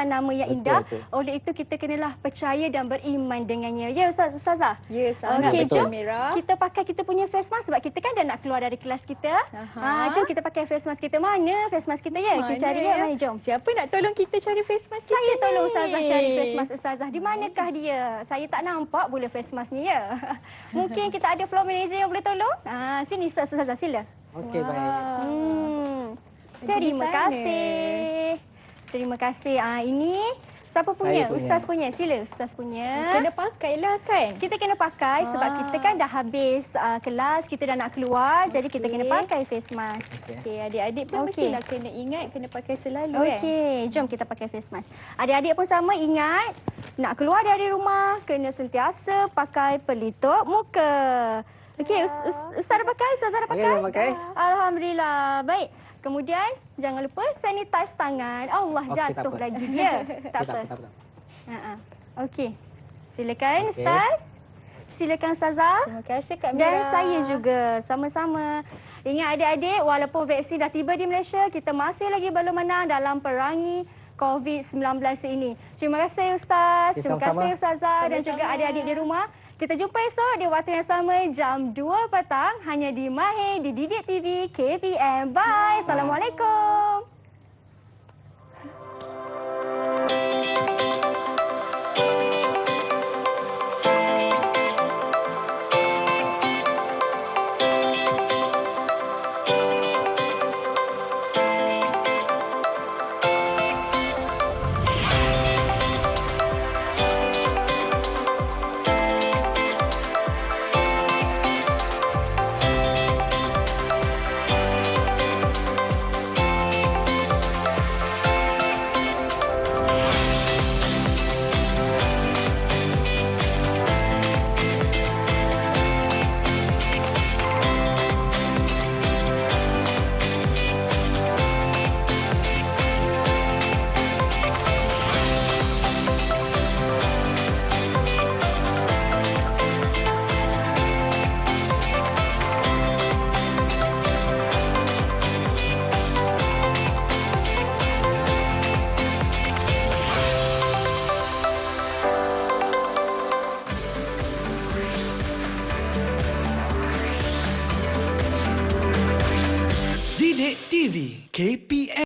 [SPEAKER 3] nama yang indah.
[SPEAKER 2] Betul.
[SPEAKER 3] Oleh itu kita kenalah percaya dan beriman dengannya. Ya Ustaz, Ustazah?
[SPEAKER 4] Ya, sangat
[SPEAKER 3] Okey,
[SPEAKER 4] betul,
[SPEAKER 3] jom
[SPEAKER 4] Mira.
[SPEAKER 3] kita pakai kita punya face mask sebab kita kan dah nak keluar dari kelas kita. Jom kita pakai face mask kita. Mana face mask kita ya? Kita cari ya. Mana, jom.
[SPEAKER 4] Siapa nak tolong kita cari face mask kita
[SPEAKER 3] Saya tolong
[SPEAKER 4] ni?
[SPEAKER 3] Ustazah cari face mask Ustazah. Di manakah dia? Saya tak nampak pula face masknya ya. Mungkin kita ada floor manager yang boleh tolong? Sini Ustazah, sila.
[SPEAKER 2] Okey, baik.
[SPEAKER 3] Terima
[SPEAKER 4] sana.
[SPEAKER 3] kasih. Terima kasih. Ini siapa punya?
[SPEAKER 2] Saya punya.
[SPEAKER 3] Ustaz punya. Sila Ustaz punya.
[SPEAKER 4] Kena pakailah kan?
[SPEAKER 3] Kita kena pakai sebab kita kan dah habis kelas, kita dah nak keluar, jadi kita kena pakai face mask.
[SPEAKER 4] Okey, adik-adik pun
[SPEAKER 3] Okey.
[SPEAKER 4] mestilah kena ingat kena pakai selalu
[SPEAKER 3] Okey, jom kita pakai face mask. Adik-adik pun sama, ingat nak keluar dari rumah kena sentiasa pakai pelitup muka. Okey, Ustaz dah pakai? Ustazah dah pakai?
[SPEAKER 2] Okey, dah pakai.
[SPEAKER 3] Alhamdulillah. Baik. Kemudian jangan lupa sanitize tangan. Allah,
[SPEAKER 2] Okey,
[SPEAKER 3] jatuh
[SPEAKER 2] tak apa.
[SPEAKER 3] lagi dia. Tak apa.
[SPEAKER 2] Tak apa.
[SPEAKER 3] Okey. Silakan
[SPEAKER 2] Okey.
[SPEAKER 3] Ustaz. Silakan Ustazah.
[SPEAKER 4] Terima kasih Kak Mira.
[SPEAKER 3] Dan saya juga sama-sama. Ingat adik-adik, walaupun vaksin dah tiba di Malaysia, kita masih lagi belum menang dalam perangi COVID-19 ini. Terima kasih Ustaz.
[SPEAKER 2] Okey,
[SPEAKER 3] Terima
[SPEAKER 2] sama-sama.
[SPEAKER 3] kasih Ustazah dan juga adik-adik di rumah. Kita jumpa esok di waktu yang sama jam 2 petang hanya di Mahir di Didik TV KPM. Bye. Assalamualaikum.
[SPEAKER 1] Didik TV KPM.